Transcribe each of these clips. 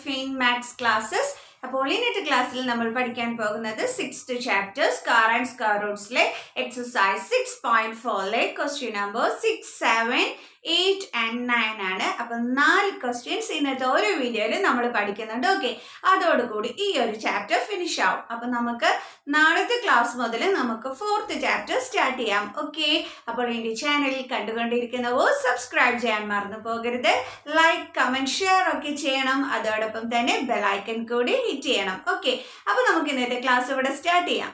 Finn Max classes. അപ്പോൾ ഇന്നത്തെ ക്ലാസ്സിൽ നമ്മൾ പഠിക്കാൻ പോകുന്നത് 6th ചാപ്റ്റർ സ്ക്വയർ ആൻഡ് സ്ക്വയർ റൂട്ട്സിലെ എക്സസൈസ് 6.4ലെ ക്വസ്റ്റ്യൻ നമ്പർ 6, 7, 8 and 9 ആണ്. അപ്പം 4 ക്വസ്റ്റ്യൻസ് ഇന്നത്തെ ഒരു വീഡിയോയിൽ നമ്മൾ പഠിക്കുന്നുണ്ട്. ഓക്കെ, അതോടുകൂടി ഈ ഒരു ചാപ്റ്റർ ഫിനിഷ് ആവും. അപ്പം നമുക്ക് നാളത്തെ ക്ലാസ് മുതൽ നമുക്ക് 4th ചാപ്റ്റർ സ്റ്റാർട്ട് ചെയ്യാം. ഓക്കെ, അപ്പോൾ എൻ്റെ ചാനലിൽ കണ്ടുകൊണ്ടിരിക്കുന്നവർ സബ്സ്ക്രൈബ് ചെയ്യാൻ മറന്നു പോകരുത്. ലൈക്ക്, കമൻറ്റ്, ഷെയർ ഒക്കെ ചെയ്യണം. അതോടൊപ്പം തന്നെ ബെലൈക്കൺ കൂടി ഹിറ്റ് ചെയ്യണം. ഓക്കെ, അപ്പോൾ നമുക്ക് ഇന്നത്തെ ക്ലാസ് ഇവിടെ സ്റ്റാർട്ട് ചെയ്യാം.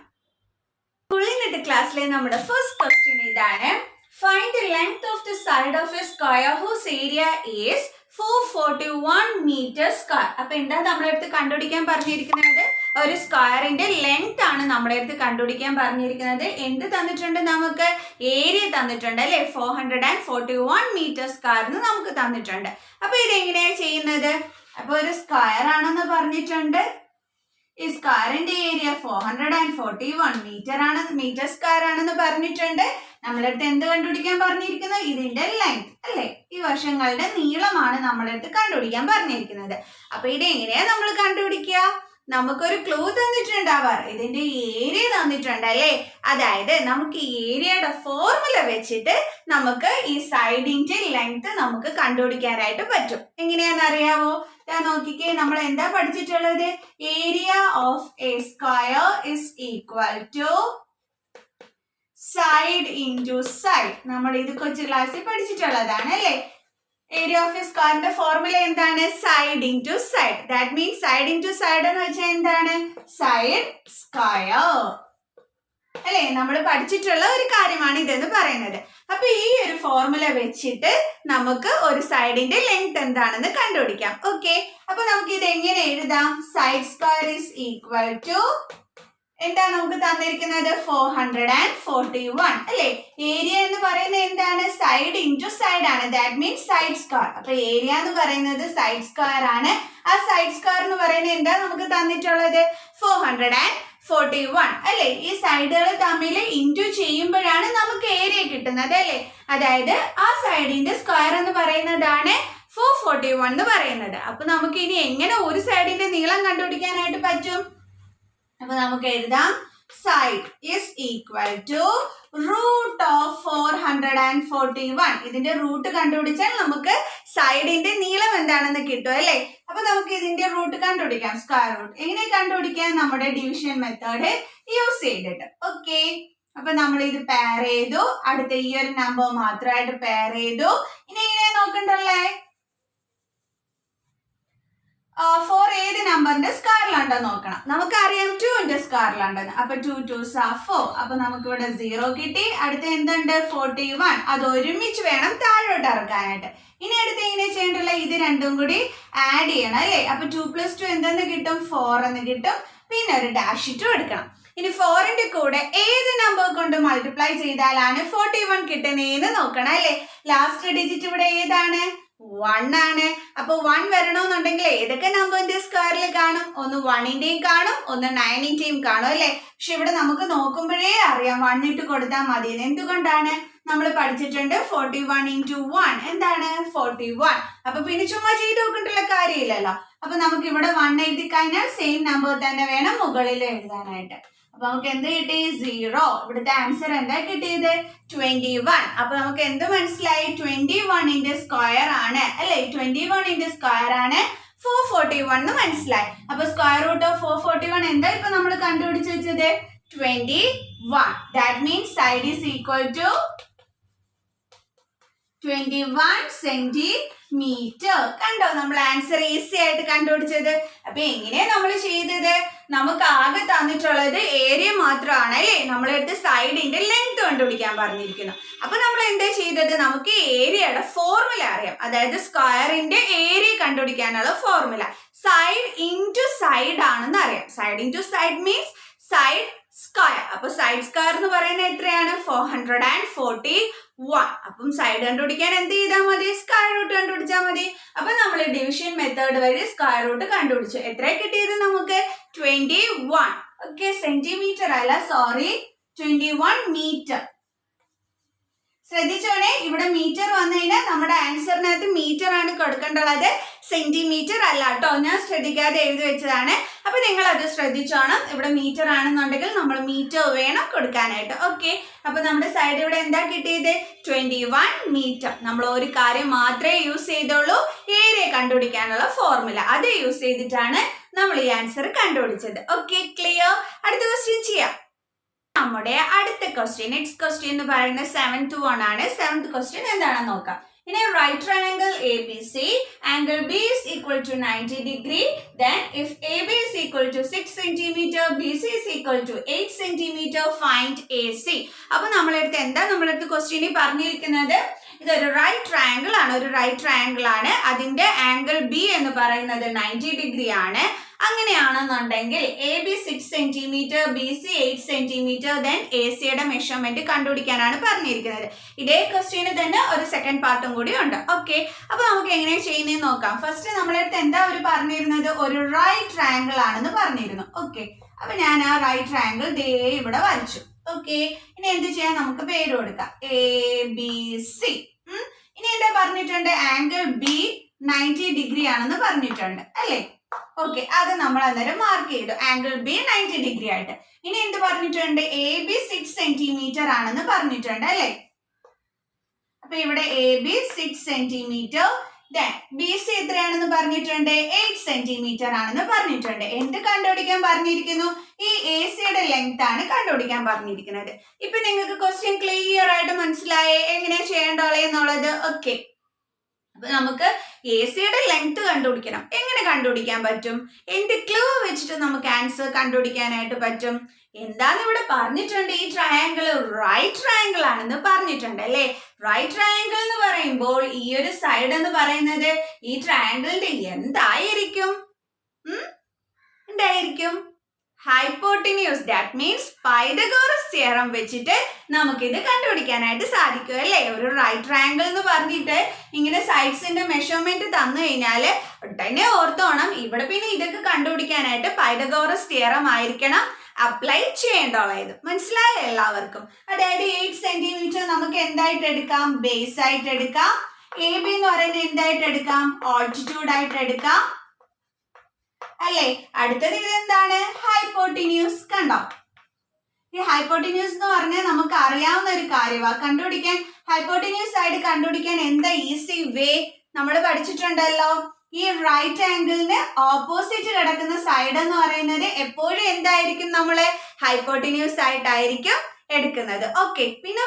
ഇന്നത്തെ ക്ലാസ്സിലെ നമ്മുടെ ഫസ്റ്റ് ക്വസ്റ്റ്യൻ ഇതാണ്. Find the length of the side of a square whose area is 441 meter square. അപ്പൊ എന്താ നമ്മുടെ അടുത്ത് കണ്ടുപിടിക്കാൻ പറഞ്ഞിരിക്കുന്നത്? ഒരു സ്ക്വയറിന്റെ ലെങ്ത് ആണ് നമ്മുടെ അടുത്ത് കണ്ടുപിടിക്കാൻ പറഞ്ഞിരിക്കുന്നത്. എന്ത് തന്നിട്ടുണ്ട്? നമുക്ക് ഏരിയ തന്നിട്ടുണ്ട് അല്ലെ, 441 മീറ്റർ സ്ക്വയർ നമുക്ക് തന്നിട്ടുണ്ട്. അപ്പൊ ഇതെങ്ങനെയാണ് ചെയ്യുന്നത്? അപ്പൊ ഒരു സ്ക്വയർ ആണെന്ന് പറഞ്ഞിട്ടുണ്ട്. ഈ സ്ക്വയറിന്റെ ഏരിയ 441 മീറ്റർ സ്ക്വയർ ആണെന്ന് പറഞ്ഞിട്ടുണ്ട്. നമ്മുടെ അടുത്ത് എന്ത് കണ്ടുപിടിക്കാൻ പറഞ്ഞിരിക്കുന്നത്? ഇതിന്റെ ലെങ്ത് അല്ലെ, ഈ വശങ്ങളുടെ നീളമാണ് നമ്മുടെ അടുത്ത് കണ്ടുപിടിക്കാൻ പറഞ്ഞിരിക്കുന്നത്. അപ്പൊ ഇത് എങ്ങനെയാ നമ്മൾ കണ്ടുപിടിക്കുക? നമുക്കൊരു ക്ലൂ തന്നിട്ടുണ്ടാവാർ, ഇതിന്റെ ഏരിയ തന്നിട്ടുണ്ട് അല്ലേ. അതായത് നമുക്ക് ഈ ഏരിയയുടെ ഫോർമുല വെച്ചിട്ട് നമുക്ക് ഈ സൈഡിന്റെ ലെങ്ത് നമുക്ക് കണ്ടുപിടിക്കാനായിട്ട് പറ്റും. എങ്ങനെയാന്ന് അറിയാവോ? നോക്കിക്കേ, നമ്മൾ എന്താ പഠിച്ചിട്ടുള്ളത്? Area of a square is equal to side into side. നമ്മൾ ഇത് കൊച്ചു ക്ലാസ്സിൽ പഠിച്ചിട്ടുള്ളതാണ് അല്ലേ. ഏരിയ ഓഫ് എ സ്ക്വയറിന്റെ ഫോർമുല എന്താണ്? Side into side. That means side into side എന്ന് വെച്ചാൽ എന്താണ്? സൈഡ് സ്ക്വയർ അല്ലേ. നമ്മൾ പഠിച്ചിട്ടുള്ള ഒരു കാര്യമാണ് ഇതെന്ന് പറയുന്നത്. അപ്പൊ ഈ ഒരു ഫോർമുല വെച്ചിട്ട് നമുക്ക് ഒരു സൈഡിന്റെ ലെങ്ത് എന്താണെന്ന് കണ്ടുപിടിക്കാം. ഓക്കെ, അപ്പൊ നമുക്ക് ഇത് എങ്ങനെ എഴുതാം? Side square is equal to എന്താ നമുക്ക് തന്നിരിക്കുന്നത്? 441 അല്ലെ. ഏരിയ എന്ന് പറയുന്നത് എന്താണ്? സൈഡ് ഇൻറ്റു സൈഡ് ആണ്. That means side square. അപ്പൊ ഏരിയ എന്ന് പറയുന്നത് സൈഡ് സ്ക്വയർ ആണ്. ആ സൈഡ് സ്ക്വയർ എന്ന് പറയുന്നത് എന്താ നമുക്ക് തന്നിട്ടുള്ളത്? 441 അല്ലെ. ഈ സൈഡുകൾ തമ്മിൽ ഇൻറ്റു ചെയ്യുമ്പോഴാണ് നമുക്ക് ഏരിയ കിട്ടുന്നത് അല്ലെ. അതായത് ആ സൈഡിന്റെ സ്ക്വയർ എന്ന് പറയുന്നതാണ് 441 എന്ന് പറയുന്നത്. അപ്പൊ നമുക്ക് ഇനി എങ്ങനെ ഒരു സൈഡിന്റെ നീളം കണ്ടുപിടിക്കാനായിട്ട് പറ്റും? അപ്പൊ നമുക്ക് എഴുതാം, side is equal to root of 441. ഇതിന്റെ റൂട്ട് കണ്ടുപിടിച്ചാൽ നമുക്ക് സൈഡിന്റെ നീളം എന്താണെന്ന് കിട്ടും അല്ലെ. അപ്പൊ നമുക്ക് ഇതിന്റെ റൂട്ട് കണ്ടുപിടിക്കാം. സ്ക്വയർ റൂട്ട് എങ്ങനെ കണ്ടുപിടിക്കാം? നമ്മുടെ ഡിവിഷൻ മെത്തേഡ് യൂസ് ചെയ്തിട്ട്. ഓക്കെ, അപ്പൊ നമ്മൾ ഇത് പെയർ ചെയ്തു. അടുത്ത ഈ ഒരു നമ്പർ മാത്രമായിട്ട് പെയർ ചെയ്തു. ഇനി എങ്ങനെയാ നോക്കണ്ടല്ലേ? 4 ഏത് നമ്പറിന്റെ സ്ക്വയറിലുണ്ടോ നോക്കണം. നമുക്കറിയാം 2ന്റെ സ്ക്വയറിലുണ്ടെന്ന്. അപ്പൊ 2 2s are 4. അപ്പൊ നമുക്ക് ഇവിടെ 0 കിട്ടി. അടുത്ത എന്തുണ്ട്? 41. അത് ഒരുമിച്ച് വേണം താഴോട്ട് ഇറക്കാനായിട്ട്. ഇനി അടുത്ത് എങ്ങനെ ചെയ്യണ്ടല്ലോ? ഇത് രണ്ടും കൂടി ആഡ് ചെയ്യണം അല്ലേ. അപ്പൊ 2 + 2 എന്തെന്ന് കിട്ടും? 4 എന്ന് കിട്ടും. പിന്നെ ഒരു ഡാഷ് ഇട്ടും എടുക്കണം. ഇനി 4ന്റെ കൂടെ ഏത് നമ്പർ കൊണ്ട് മൾട്ടിപ്ലൈ ചെയ്താലാണ് 41 കിട്ടുന്നതെന്ന് നോക്കണം അല്ലേ. ലാസ്റ്റ് ഡിജിറ്റ് ഇവിടെ ഏതാണ്? 1 ആണ്. അപ്പൊ 1 വരണമെന്നുണ്ടെങ്കിൽ ഏതൊക്കെ നമ്പറിന്റെ സ്ക്വയറിൽ കാണും? ഒന്ന് 1ന്റെയും കാണും, ഒന്ന് 9ന്റെയും കാണും അല്ലെ. പക്ഷെ ഇവിടെ നമുക്ക് നോക്കുമ്പോഴേ അറിയാം 1 ഇട്ട് കൊടുത്താൽ മതി. എന്തുകൊണ്ടാണ്? നമ്മൾ പഠിച്ചിട്ടുണ്ട് 41 × 1 എന്താണ്? 41. അപ്പൊ പിന്നെ ചുമ്മാ ചെയ്ത് നോക്കണ്ടുള്ള കാര്യമില്ലല്ലോ. അപ്പൊ നമുക്ക് ഇവിടെ 1 എഴുതി കഴിഞ്ഞാൽ സെയിം നമ്പർ തന്നെ വേണം മുകളിൽ എഴുതാനായിട്ട്. അപ്പൊ നമുക്ക് എന്ത് കിട്ടി? 0. ഇവിടുത്തെ ആൻസർ എന്താ കിട്ടിയത്? 21. അപ്പൊ നമുക്ക് എന്ത് മനസ്സിലായി? 21ന്റെ സ്ക്വയർ ആണ് അല്ലെ. 21ന്റെ സ്ക്വയർ ആണ് 441 എന്ന് മനസ്സിലായി. അപ്പൊ സ്ക്വയർ റൂട്ട് ഓഫ് 441 എന്താ ഇപ്പൊ നമ്മൾ കണ്ടുപിടിച്ച് വെച്ചത്? 21. That means side is equal to 21 centimetre. കണ്ടോ, നമ്മൾ ആൻസർ ഈസി ആയിട്ട് കണ്ടുപിടിച്ചത്. അപ്പൊ എങ്ങനെയാ നമ്മൾ ചെയ്തത്? നമുക്ക് ആകെ തന്നിട്ടുള്ളത് ഏരിയ മാത്രമാണ് അല്ലേ. നമ്മളെടുത്ത് സൈഡിന്റെ ലെങ്ത് കണ്ടുപിടിക്കാൻ പറഞ്ഞിരിക്കുന്നു. അപ്പൊ നമ്മൾ എന്താ ചെയ്തത്? നമുക്ക് ഏരിയയുടെ ഫോർമുല അറിയാം. അതായത് സ്ക്വയറിന്റെ ഏരിയ കണ്ടുപിടിക്കാനുള്ള ഫോർമുല സൈഡ് ഇൻറ്റു സൈഡ് ആണെന്ന് അറിയാം. Side into side means side square. അപ്പൊ സൈഡ് സ്ക്വയർ എന്ന് പറയുന്നത് എത്രയാണ്? 441. അപ്പം സൈഡ് കണ്ടുപിടിക്കാൻ എന്ത് ചെയ്താൽ മതി? സ്ക്വയർ റൂട്ട് കണ്ടുപിടിച്ചാൽ മതി. അപ്പൊ നമ്മൾ ഡിവിഷൻ മെത്തേഡ് വഴി സ്ക്വയർ റൂട്ട് കണ്ടുപിടിച്ചു. എത്ര കിട്ടിയത് നമുക്ക്? 21. ഓക്കെ, സെന്റിമീറ്റർ അല്ല, സോറി, 21 മീറ്റർ. ശ്രദ്ധിച്ചോണേ, ഇവിടെ മീറ്റർ വന്നു കഴിഞ്ഞാൽ നമ്മുടെ ആൻസറിനകത്ത് മീറ്റർ ആണ് കൊടുക്കേണ്ടത്, സെന്റിമീറ്റർ അല്ല കേട്ടോ. ഞാൻ ശ്രദ്ധിക്കാതെ എഴുതി വെച്ചതാണ്. അപ്പൊ നിങ്ങൾ അത് ശ്രദ്ധിച്ചോണം. ഇവിടെ മീറ്റർ ആണെന്നുണ്ടെങ്കിൽ നമ്മൾ മീറ്റർ വേണം കൊടുക്കാനായിട്ട്. ഓക്കെ, അപ്പൊ നമ്മുടെ സൈഡ് ഇവിടെ എന്താ കിട്ടിയത്? 21 മീറ്റർ. നമ്മൾ ഒരു കാര്യം മാത്രമേ യൂസ് ചെയ്തുള്ളൂ, ഏരിയ കണ്ടുപിടിക്കാനുള്ള ഫോർമുല. അത് യൂസ് ചെയ്തിട്ടാണ് നമ്മൾ ഈ ആൻസർ കണ്ടുപിടിച്ചത്. Okay, clear? അടുത്ത ക്വസ്റ്റ്യൻ ചെയ്യാം. നമ്മുടെ അടുത്ത ക്വസ്റ്റ്യൻ, നെക്സ്റ്റ് ക്വസ്റ്റ്യൻ എന്ന് പറയുന്നത് 7th one ആണ്. 7th ക്വസ്റ്റ്യൻ എന്താണെന്ന് നോക്കാം. In a right triangle ABC, angle B is equal to 90 degree. Then if AB is equal to 6 cm, BC is equal to 8 cm, find AC. അപ്പോൾ നമ്മളെടുത്ത് എന്താ നമ്മളെടുത്ത് ക്വസ്റ്റ്യനിൽ പറഞ്ഞിരിക്കുന്നത്? ഇതൊരു റൈറ്റ് ട്രയാങ്കിൾ ആണ്, ഒരു റൈറ്റ് ട്രയാങ്കിൾ ആണ്. അതിന്റെ ആംഗിൾ ബി എന്ന് പറയുന്നത് 90 ഡിഗ്രി ആണ്. അങ്ങനെയാണെന്നുണ്ടെങ്കിൽ A B 6 centimetre, B C 8 centimetre, then A സിയുടെ മെഷർമെന്റ് കണ്ടുപിടിക്കാനാണ് പറഞ്ഞിരിക്കുന്നത്. ഇതേ ക്വസ്റ്റ്യന് തന്നെ ഒരു സെക്കൻഡ് പാർട്ടും കൂടി ഉണ്ട്. ഓക്കെ, അപ്പൊ നമുക്ക് എങ്ങനെയാണ് ചെയ്യുന്നതെന്ന് നോക്കാം. ഫസ്റ്റ് നമ്മളടുത്ത് എന്താ അവർ പറഞ്ഞിരുന്നത്? ഒരു റൈറ്റ് ട്രയാങ്കിൾ ആണെന്ന് പറഞ്ഞിരുന്നു. ഓക്കെ, അപ്പൊ ഞാൻ ആ റൈറ്റ് ട്രയാങ്കിൾ ദേ ഇവിടെ വരച്ചു. ഓക്കെ, ഇനി എന്ത് ചെയ്യാൻ? നമുക്ക് പേര് കൊടുക്കാം, എ ബി സി. ഇനി എന്താ പറഞ്ഞിട്ടുണ്ട്? ആംഗിൾ ബി 90 ഡിഗ്രി ആണെന്ന് പറഞ്ഞിട്ടുണ്ട് അല്ലേ? ഓക്കെ, അത് നമ്മൾ അന്നേരം മാർക്ക് ചെയ്തു, ആംഗിൾ ബി 90 ഡിഗ്രി ആയിട്ട്. ഇനി എന്ത് പറഞ്ഞിട്ടുണ്ട്? എ ബി 6 സെന്റിമീറ്റർ ആണെന്ന് പറഞ്ഞിട്ടുണ്ട് അല്ലേ? അപ്പൊ ഇവിടെ A B 6 centimetre, B C എത്രയാണെന്ന് പറഞ്ഞിട്ടുണ്ട്? 8 സെന്റിമീറ്റർ ആണെന്ന് പറഞ്ഞിട്ടുണ്ട്. എന്ത് കണ്ടുപിടിക്കാൻ പറഞ്ഞിരിക്കുന്നു? ഈ എ സിയുടെ ലെങ്ത് ആണ് കണ്ടുപിടിക്കാൻ പറഞ്ഞിരിക്കുന്നത്. ഇപ്പൊ നിങ്ങൾക്ക് ക്വസ്റ്റ്യൻ ക്ലിയർ ആയിട്ട് മനസ്സിലായേ എങ്ങനെയാ ചെയ്യേണ്ടോളേ എന്നുള്ളത്? ഓക്കെ, അപ്പൊ നമുക്ക് എ സിയുടെ ലെങ്ത് കണ്ടുപിടിക്കണം. എങ്ങനെ കണ്ടുപിടിക്കാൻ പറ്റും? എന്ത് ക്ലൂ വെച്ചിട്ട് നമുക്ക് ആൻസർ കണ്ടുപിടിക്കാനായിട്ട് പറ്റും? എന്താന്ന് ഇവിടെ പറഞ്ഞിട്ടുണ്ട്? ഈ ട്രയാങ്കിൾ റൈറ്റ് ട്രയാങ്കിൾ ആണെന്ന് പറഞ്ഞിട്ടുണ്ട് അല്ലേ? റൈറ്റ് ട്രയാങ്കിൾ എന്ന് പറയുമ്പോൾ ഈ ഒരു സൈഡ് എന്ന് പറയുന്നത് ഈ ട്രയാങ്കിളിന്റെ എന്തായിരിക്കും? എന്തായിരിക്കും? Hypotenuse. That means Pythagoras theorem വെച്ചിട്ട് നമുക്കിത് കണ്ടുപിടിക്കാനായിട്ട് സാധിക്കും അല്ലേ? ഒരു റൈറ്റ് ട്രയാങ്കിൾ എന്ന് പറഞ്ഞിട്ട് ഇങ്ങനെ സൈഡ്സിന്റെ മെഷർമെന്റ് തന്നു കഴിഞ്ഞാല് ഉടനെ ഓർത്തോണം, ഇവിടെ പിന്നെ ഇതൊക്കെ കണ്ടുപിടിക്കാനായിട്ട് പൈതഗോറസ് തിയറം ആയിരിക്കണം അപ്ലൈ ചെയ്യേണ്ടത്. മനസ്സിലായോ എല്ലാവർക്കും? അതായത് 8 സെന്റിമീറ്റർ നമുക്ക് എന്തായിട്ട് എടുക്കാം? ബേസ് ആയിട്ട് എടുക്കാം. എ ബി എന്ന് പറയുന്നത് എന്തായിട്ട് എടുക്കാം? ഓൾട്ടിറ്റ്യൂഡ് ആയിട്ട് എടുക്കാം അല്ലേ? അടുത്തത് ഇതെന്താണ്? ഹൈപ്പോട്ടിന്യൂസ്. കണ്ടോ? ഈ ഹൈപ്പോട്ടിന്യൂസ് എന്ന് പറഞ്ഞാൽ നമുക്ക് അറിയാവുന്ന ഒരു കാര്യമാണ്. കണ്ടുപിടിക്കാൻ ഹൈപ്പോട്ടിന്യൂസ് ആയിട്ട് കണ്ടുപിടിക്കാൻ എന്താ ഈസി വേ? നമ്മൾ പഠിച്ചിട്ടുണ്ടല്ലോ, ഈ റൈറ്റ് ആംഗിളിന് ഓപ്പോസിറ്റ് കിടക്കുന്ന സൈഡ് എന്ന് പറയുന്നത് എപ്പോഴും എന്തായിരിക്കും? നമ്മള് ഹൈപ്പോട്ടിന്യൂസ് ആയിട്ടായിരിക്കും എടുക്കുന്നത്. ഓക്കെ, പിന്നെ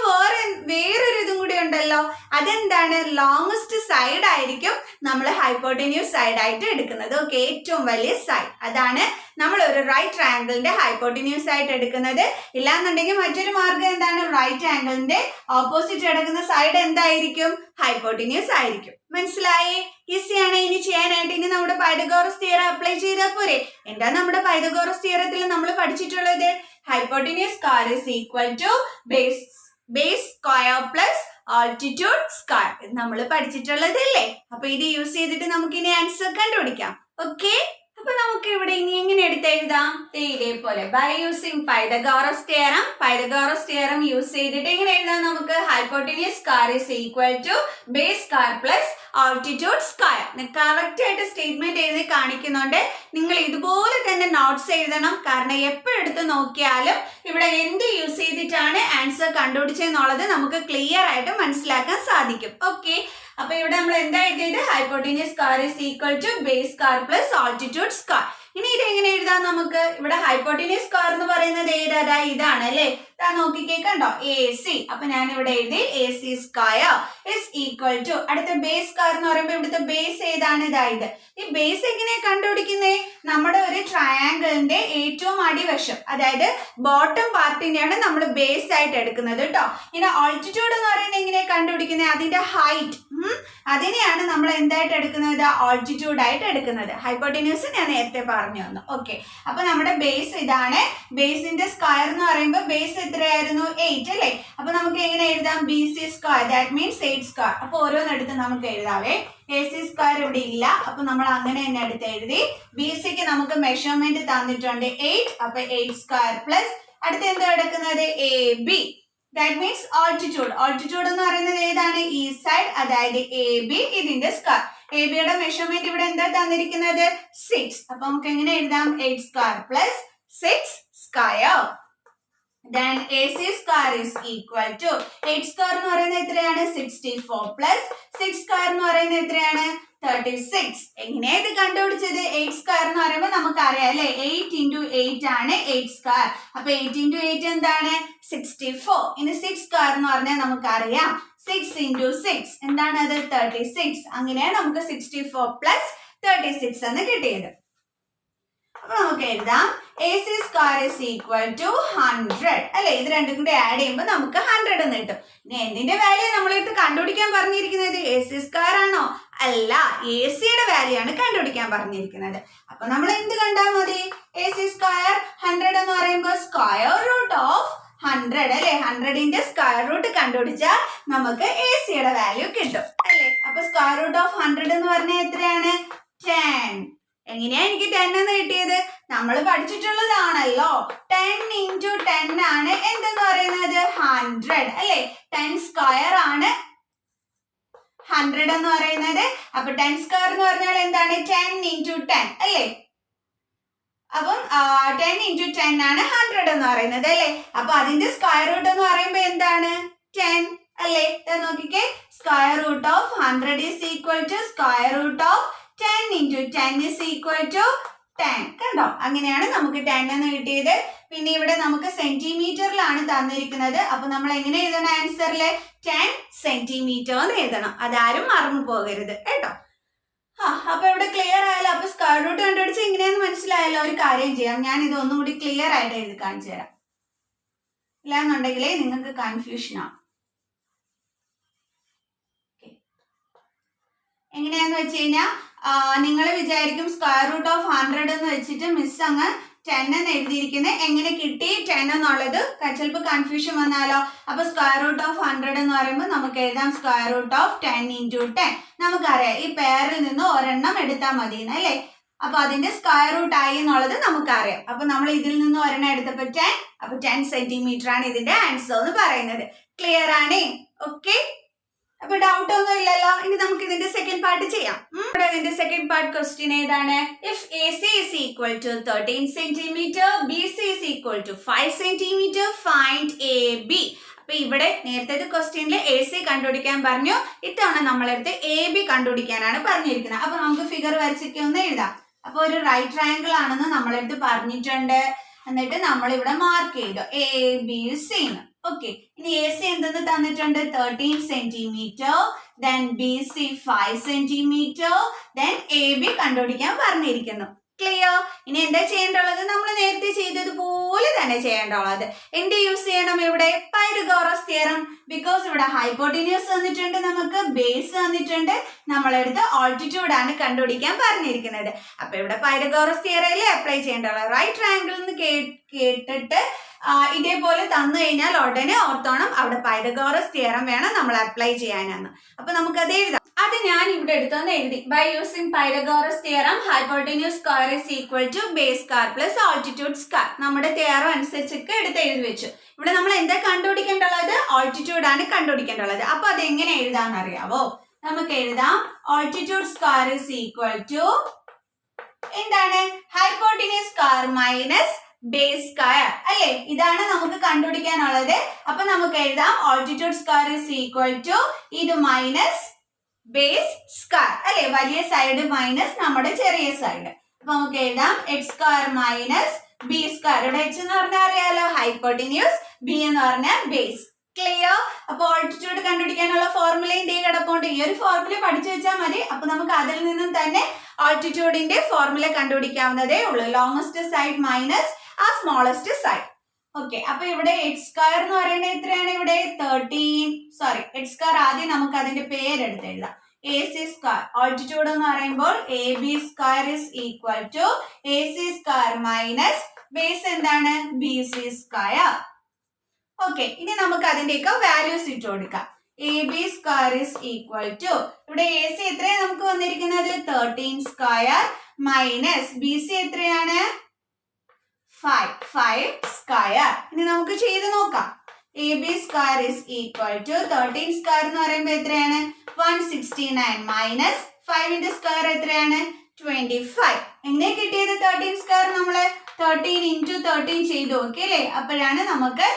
വേറൊരു ഇതും കൂടി ഉണ്ടല്ലോ. അതെന്താണ്? ലോങ്സ്റ്റ് സൈഡ് ആയിരിക്കും നമ്മൾ ഹൈപ്പോട്ടിന്യൂസ് സൈഡ് ആയിട്ട് എടുക്കുന്നത്. ഓക്കെ, ഏറ്റവും വലിയ സൈഡ്, അതാണ് നമ്മൾ ഒരു റൈറ്റ് ട്രയാങ്കിളിന്റെ ഹൈപ്പോട്ടിന്യൂസ് ആയിട്ട് എടുക്കുന്നത്. ഇല്ലാന്നുണ്ടെങ്കിൽ മറ്റൊരു മാർഗം എന്താണ്? റൈറ്റ് ആംഗിളിന്റെ ഓപ്പോസിറ്റ് കിടക്കുന്ന സൈഡ് എന്തായിരിക്കും? ഹൈപ്പോട്ടിന്യൂസ് ആയിരിക്കും. മനസ്സിലായേ? ഈസിയാണ് ഇനി ചെയ്യാനായിട്ട്. ഇനി നമ്മുടെ പൈതഗോറസ് തിയറം അപ്ലൈ ചെയ്താൽ പോരെ? എന്താ നമ്മുടെ പൈതഗോറസ് തിയറത്തിൽ നമ്മൾ പഠിച്ചിട്ടുള്ളത്? hypotenuse square is equal to base square plus altitude square. നമ്മൾ പഠിച്ചിട്ടുള്ളതല്ലേ? അപ്പൊ ഇത് യൂസ് ചെയ്തിട്ട് നമുക്ക് ഇനി ആൻസർ കണ്ടുപിടിക്കാം. ഓക്കെ, അപ്പൊ നമുക്ക് ഇവിടെ ഇനി എങ്ങനെ എടുത്തെഴുതാം? ഇതേപോലെ by using Pythagoras theorem. Pythagoras theorem use ചെയ്തിട്ട് എങ്ങനെ എഴുതാം? നമുക്ക് hypotenuse square is equal to base square plus altitude square. Correct ആയിട്ട് സ്റ്റേറ്റ്മെന്റ് എഴുതി കാണിക്കുന്നുണ്ട്. നിങ്ങൾ ഇതുപോലെ തന്നെ നോട്ട്സ് എഴുതണം. കാരണം എപ്പോഴെടുത്ത് നോക്കിയാലും ഇവിടെ എന്ത് യൂസ് ചെയ്തിട്ടാണ് ആൻസർ കണ്ടുപിടിച്ചെന്നുള്ളത് നമുക്ക് ക്ലിയർ ആയിട്ട് മനസ്സിലാക്കാൻ സാധിക്കും. ഓക്കെ, അപ്പൊ ഇവിടെ നമ്മൾ എന്താ എഴുതിയത്? Hypotenuse square is equal to base square plus altitude square. ഇനി ഇത് എങ്ങനെ എഴുതാം നമുക്ക്? ഇവിടെ ഹൈപ്പോട്ടിന്യൂസ് സ്ക്വയർ എന്ന് പറയുന്നത് ഏതാ? ഇതാണ് അല്ലേ? നോക്കിക്കേ, കണ്ടോ? A C. അപ്പൊ ഞാൻ ഇവിടെ എഴുതി A C square is equal to, അടുത്ത ബേസ് സ്ക്വയർ എന്ന് പറയുമ്പോൾ ഇവിടുത്തെ ബേസ് ഏതാണ്? ഇതായത്. ഈ ബേസ് എങ്ങനെയാ കണ്ടുപിടിക്കുന്നേ? നമ്മുടെ ഒരു ട്രയാങ്കിളിന്റെ ഏറ്റവും അടിവശം, അതായത് ബോട്ടം പാർട്ടിനെയാണ് നമ്മൾ ബേസ് ആയിട്ട് എടുക്കുന്നത് കേട്ടോ. ഇനി ഓൾട്ടിറ്റ്യൂഡ് എന്ന് പറയുന്നത് എങ്ങനെയാ കണ്ടുപിടിക്കുന്നത്? അതിന്റെ ഹൈറ്റ്, അതിനെയാണ് നമ്മൾ എന്തായിട്ട് എടുക്കുന്നത്? ഓൾട്ടിറ്റ്യൂഡ് ആയിട്ട് എടുക്കുന്നത്. ഹൈപ്പോട്ടിന്യൂസ് ഞാൻ നേരത്തെ പറഞ്ഞു തന്നു. ഓക്കെ, അപ്പൊ നമ്മുടെ ബേസ് ഇതാണ്. ബേസിന്റെ സ്ക്വയർ എന്ന് പറയുമ്പോൾ ബേസ് എത്രയായിരുന്നു? 8 അല്ലേ? അപ്പൊ നമുക്ക് എങ്ങനെ എഴുതാം? B C square, that means 8 square. അപ്പൊ ഓരോന്നെടുത്ത് നമുക്ക് എഴുതാവേ. എ സി സ്ക്വയർ ഇവിടെ ഇല്ല, അപ്പൊ നമ്മൾ അങ്ങനെ തന്നെ എടുത്ത് എഴുതി. ബി സിക്ക് നമുക്ക് മെഷർമെന്റ് തന്നിട്ടുണ്ട് 8, അപ്പൊ 8 സ്ക്വയർ പ്ലസ് അടുത്ത് എന്താ എടുക്കുന്നത്? A B. That means altitude. Altitude എന്ന് പറയുന്നത് ഏതാണ്? ഈ സൈഡ്, അതായത് എ ബി, ഇതിന്റെ സ്ക്വയർ. എ ബിയുടെ മെഷർമെന്റ് ഇവിടെ എന്താ തന്നിരിക്കുന്നത്? 6. അപ്പൊ നമുക്ക് എങ്ങനെ എഴുതാം? 8 square plus 6 square. Then AC square is equal to 8 square എന്ന് പറയുന്നത് എത്രയാണ്? 64 plus 6 square എന്ന് പറയുന്നത് എത്രയാണ്? 36. എങ്ങനെയാ ഇത് കണ്ടുപിടിച്ചത്? 8 square എന്ന് പറയുമ്പോൾ നമുക്കറിയാം അല്ലെ, 8 into 8 ആണ് 8 square. അപ്പൊ 8 into 8 എന്താണ്? 64. ഇനി 6 square എന്ന് പറഞ്ഞാൽ നമുക്കറിയാം 6 into 6 എന്താണ് അത്? 36. അങ്ങനെയാണ് നമുക്ക് 64 plus 36 എന്ന് കിട്ടിയത്. അപ്പൊ നമുക്ക് എഴുതാം AC square is equal to 100 അല്ലെ. ഇത് രണ്ടും കൂടി ആഡ് ചെയ്യുമ്പോൾ നമുക്ക് 100 എന്ന് കിട്ടും. ഇനി എന്തിന്റെ വാല്യൂ നമ്മളെടുത്ത് കണ്ടുപിടിക്കാൻ പറഞ്ഞിരിക്കുന്നത്? AC square ആണോ? അല്ല, AC യുടെ വാല്യൂ ആണ് കണ്ടുപിടിക്കാൻ പറഞ്ഞിരിക്കുന്നത്. അപ്പൊ നമ്മൾ എന്ത് കണ്ടാൽ മതി? AC square 100 എന്ന് പറയുമ്പോൾ സ്ക്വയർ റൂട്ട് ഓഫ് 100 അല്ലെ. 100ന്റെ സ്ക്വയർ റൂട്ട് കണ്ടുപിടിച്ചാൽ നമുക്ക് AC യുടെ വാല്യൂ കിട്ടും അല്ലെ. അപ്പൊ സ്ക്വയർ റൂട്ട് ഓഫ് 100 എന്ന് പറഞ്ഞാൽ എത്രയാണ്? 10. എങ്ങനെയാ എനിക്ക് 10 എന്ന് കിട്ടിയത്? നമ്മൾ പഠിച്ചിട്ടുള്ളതാണല്ലോ. 10 into 10 ആണ് എന്തെന്ന് പറയുന്നത്? 100 അല്ലെ. 10 സ്ക്വയർ ആണ് 100 എന്ന് പറയുന്നത്. അപ്പൊ 10 സ്ക്വയർ എന്ന് പറഞ്ഞാൽ എന്താണ്? 10 into 10 അല്ലെ. അപ്പം 10 into 10 ആണ് 100 എന്ന് പറയുന്നത് അല്ലെ. അപ്പൊ അതിന്റെ സ്ക്വയർ റൂട്ട് എന്ന് പറയുമ്പോ എന്താണ്? 10 അല്ലെ. നോക്കിക്കേ, square root of 100 is equal to square root of 10 into 10 is equal to 10. കണ്ടോ? അങ്ങനെയാണ് നമുക്ക് 10 എന്ന് കിട്ടിയത്. പിന്നെ ഇവിടെ നമുക്ക് സെന്റിമീറ്ററിലാണ് തന്നിരിക്കുന്നത്. അപ്പൊ നമ്മൾ എങ്ങനെ എഴുതണം? ആൻസറില് 10 സെന്റിമീറ്റർ എന്ന് എഴുതണം. അതാരും മറന്നു പോകരുത് കേട്ടോ. അപ്പൊ ഇവിടെ ക്ലിയർ ആയല്ലോ. അപ്പൊ സ്ക്വയർ റൂട്ട് കണ്ടുപിടിച്ച് എങ്ങനെയാന്ന് മനസ്സിലായല്ലോ. ഒരു കാര്യം ചെയ്യാം, ഞാൻ ഇത് ഒന്നുകൂടി ക്ലിയർ ആയിട്ട് എഴുതി കാണിച്ചു തരാം. ഇല്ലാന്നുണ്ടെങ്കിലേ നിങ്ങൾക്ക് കൺഫ്യൂഷൻ ആവും. എങ്ങനെയാന്ന് വെച്ച് കഴിഞ്ഞാൽ നിങ്ങൾ വിചാരിക്കും സ്ക്വയർ റൂട്ട് ഓഫ് 100 എന്ന് വെച്ചിട്ട് മിസ് അങ്ങ് 10 എന്ന് എഴുതിയിരിക്കുന്നത് എങ്ങനെ കിട്ടി 10 എന്നുള്ളത് ചിലപ്പോൾ കൺഫ്യൂഷൻ വന്നാലോ. അപ്പൊ സ്ക്വയർ റൂട്ട് ഓഫ് 100 എന്ന് പറയുമ്പോൾ നമുക്ക് എഴുതാം സ്ക്വയർ റൂട്ട് ഓഫ് 10 into 10. നമുക്കറിയാം ഈ പെയറിൽ നിന്ന് ഒരെണ്ണം എടുത്താൽ മതി അല്ലേ. അപ്പൊ അതിന്റെ സ്ക്വയർ റൂട്ട് ആയി എന്നുള്ളത് നമുക്കറിയാം. അപ്പൊ നമ്മൾ ഇതിൽ നിന്ന് ഒരെണ്ണം എടുത്തപ്പോൾ 10. അപ്പൊ 10 സെന്റിമീറ്റർ ആണ് ഇതിന്റെ ആൻസർ എന്ന് പറയുന്നത്. ക്ലിയർ ആണ്? ഓക്കെ. അപ്പൊ ഡൗട്ട് ഒന്നും ഇല്ലല്ലോ. ഇനി നമുക്ക് ഇതിന്റെ സെക്കൻഡ് പാർട്ട് ചെയ്യാം. ഇതിന്റെ സെക്കൻഡ് പാർട്ട് ക്വസ്റ്റ്യൻ ഏതാണ്? If AC is equal to 13 centimeter, BC is equal to 5 centimeter, find AB. അപ്പൊ ഇവിടെ നേരത്തെ ക്വസ്റ്റ്യനിൽ AC കണ്ടുപിടിക്കാൻ പറഞ്ഞു. ഇത്തവണ നമ്മളെടുത്ത് AB കണ്ടുപിടിക്കാനാണ് പറഞ്ഞിരിക്കുന്നത്. അപ്പൊ നമുക്ക് ഫിഗർ വരച്ചിട്ട് ഒന്ന് എഴുതാം. അപ്പൊ ഒരു റൈറ്റ് ട്രയാങ്കിൾ ആണെന്ന് നമ്മളെടുത്ത് പറഞ്ഞിട്ടുണ്ട്. എന്നിട്ട് നമ്മൾ ഇവിടെ മാർക്ക് ചെയ്തു ABC എന്ന്. ഓക്കെ. ഇനി AC എന്തെന്ന് തന്നിട്ടുണ്ട്? 13 centimetre. Then BC 5 centimetre. Then AB കണ്ടുപിടിക്കാൻ പറഞ്ഞിരിക്കുന്നു. ക്ലിയർ? ഇനി എന്താ ചെയ്യേണ്ടുള്ളത്? നമ്മൾ നേരത്തെ ചെയ്തതുപോലെ തന്നെ ചെയ്യേണ്ടുള്ളത്. എന്ത് യൂസ് ചെയ്യണം ഇവിടെ? Pythagoras theorem. ബിക്കോസ് ഇവിടെ ഹൈപ്പോട്ടിന്യൂസ് തന്നിട്ടുണ്ട്, നമുക്ക് ബേസ് തന്നിട്ടുണ്ട്, നമ്മളെടുത്ത് ഓൾട്ടിറ്റ്യൂഡ് ആണ് കണ്ടുപിടിക്കാൻ പറഞ്ഞിരിക്കുന്നത്. അപ്പൊ ഇവിടെ പൈതഗോറസ് തിയറയിലെ അപ്ലൈ ചെയ്യേണ്ടുള്ളത്. റൈറ്റ് ട്രയാങ്കിൾ എന്ന് കേട്ടിട്ട് ഇതേപോലെ തന്നു കഴിഞ്ഞാൽ ഉടനെ ഓർത്തോണം അവിടെ പൈതഗോറസ് തിയറം വേണം നമ്മൾ അപ്ലൈ ചെയ്യാനാണ്. അപ്പൊ നമുക്കത് എഴുതാം. അത് ഞാൻ ഇവിടെ എടുത്തൊന്ന് എഴുതി. By using Pythagoras theorem hypotenuse square is equal to base square plus altitude square. നമ്മുടെ തിയറം അനുസരിച്ചൊക്കെ എടുത്ത് എഴുതി വെച്ചു. ഇവിടെ നമ്മൾ എന്താ കണ്ടുപിടിക്കേണ്ടുള്ളത്? ഓൾട്ടിറ്റ്യൂഡ് ആണ് കണ്ടുപിടിക്കേണ്ടുള്ളത്. അപ്പൊ അത് എങ്ങനെ എഴുതാന്ന് അറിയാവോ? നമുക്ക് എഴുതാം altitude square is equal to എന്താണ്? Hypotenuse square minus base square അല്ലെ. ഇതാണ് നമുക്ക് കണ്ടുപിടിക്കാനുള്ളത്. അപ്പൊ നമുക്ക് എഴുതാം altitude square is equal to ഇത് മൈനസ് ബേസ് സ്ക്വയർ അല്ലെ. വലിയ സൈഡ് മൈനസ് നമ്മുടെ ചെറിയ സൈഡ്. അപ്പൊ നമുക്ക് എഴുതാം X square minus B square. ഇവിടെ എച്ച് എന്ന് പറഞ്ഞാൽ അറിയാലോ ഹൈപ്പോട്ടിന്യൂസ്, ബി എന്ന് പറഞ്ഞാൽ ബേസ്. ക്ലിയർ? അപ്പൊ ഓൾട്ടിറ്റ്യൂഡ് കണ്ടുപിടിക്കാനുള്ള ഫോർമുലയും ഡി കിടപ്പുണ്ട്. ഈ ഒരു ഫോർമുല പഠിച്ചു വെച്ചാൽ മതി. അപ്പൊ നമുക്ക് അതിൽ നിന്നും തന്നെ ഓൾട്ടിറ്റ്യൂഡിന്റെ ഫോർമുല കണ്ടുപിടിക്കാവുന്നതേ ഉള്ളൂ. ലോങ്സ്റ്റ് സൈഡ് മൈനസ് ആ സ്മോളസ്റ്റ് സൈഡ്. ഓക്കെ. അപ്പൊ ഇവിടെ എക്സ് സ്ക്വയർ എന്ന് പറയുന്നത് എത്രയാണ്? ഇവിടെ 13. സോറി, എക്സ് സ്ക്വയർ ആദ്യം നമുക്ക് അതിന്റെ പേരെടുത്ത് എഴുതാം. AC square. ഓൾട്ടിറ്റ്യൂഡ് എന്ന് പറയുമ്പോൾ AB square is equal to AC square minus base എന്താണ്? BC square. ഓക്കെ. ഇനി നമുക്ക് അതിന്റെയൊക്കെ വാല്യൂസ് ഇട്ട് കൊടുക്കാം. AB square is equal to ഇവിടെ AC എത്രയാണ് നമുക്ക് വന്നിരിക്കുന്നത്? 13 സ്ക്വയർ മൈനസ് BC എത്രയാണ്? 5 സ്ക്വയർ. ഇനി നമുക്ക് ചെയ്ത് നോക്കാം. AB square is equal to 13 square എന്ന് പറയുമ്പോൾ എത്രയാണ് 169 മൈനസ് 5 സ്ക്വയർ എത്രയാണ് 25. എങ്ങനെ കിട്ടിയത് 13 സ്ക്വയർ നമ്മള് 13 into 13 ചെയ്തു നോക്കി അല്ലേ? അപ്പോഴാണ് നമുക്ക്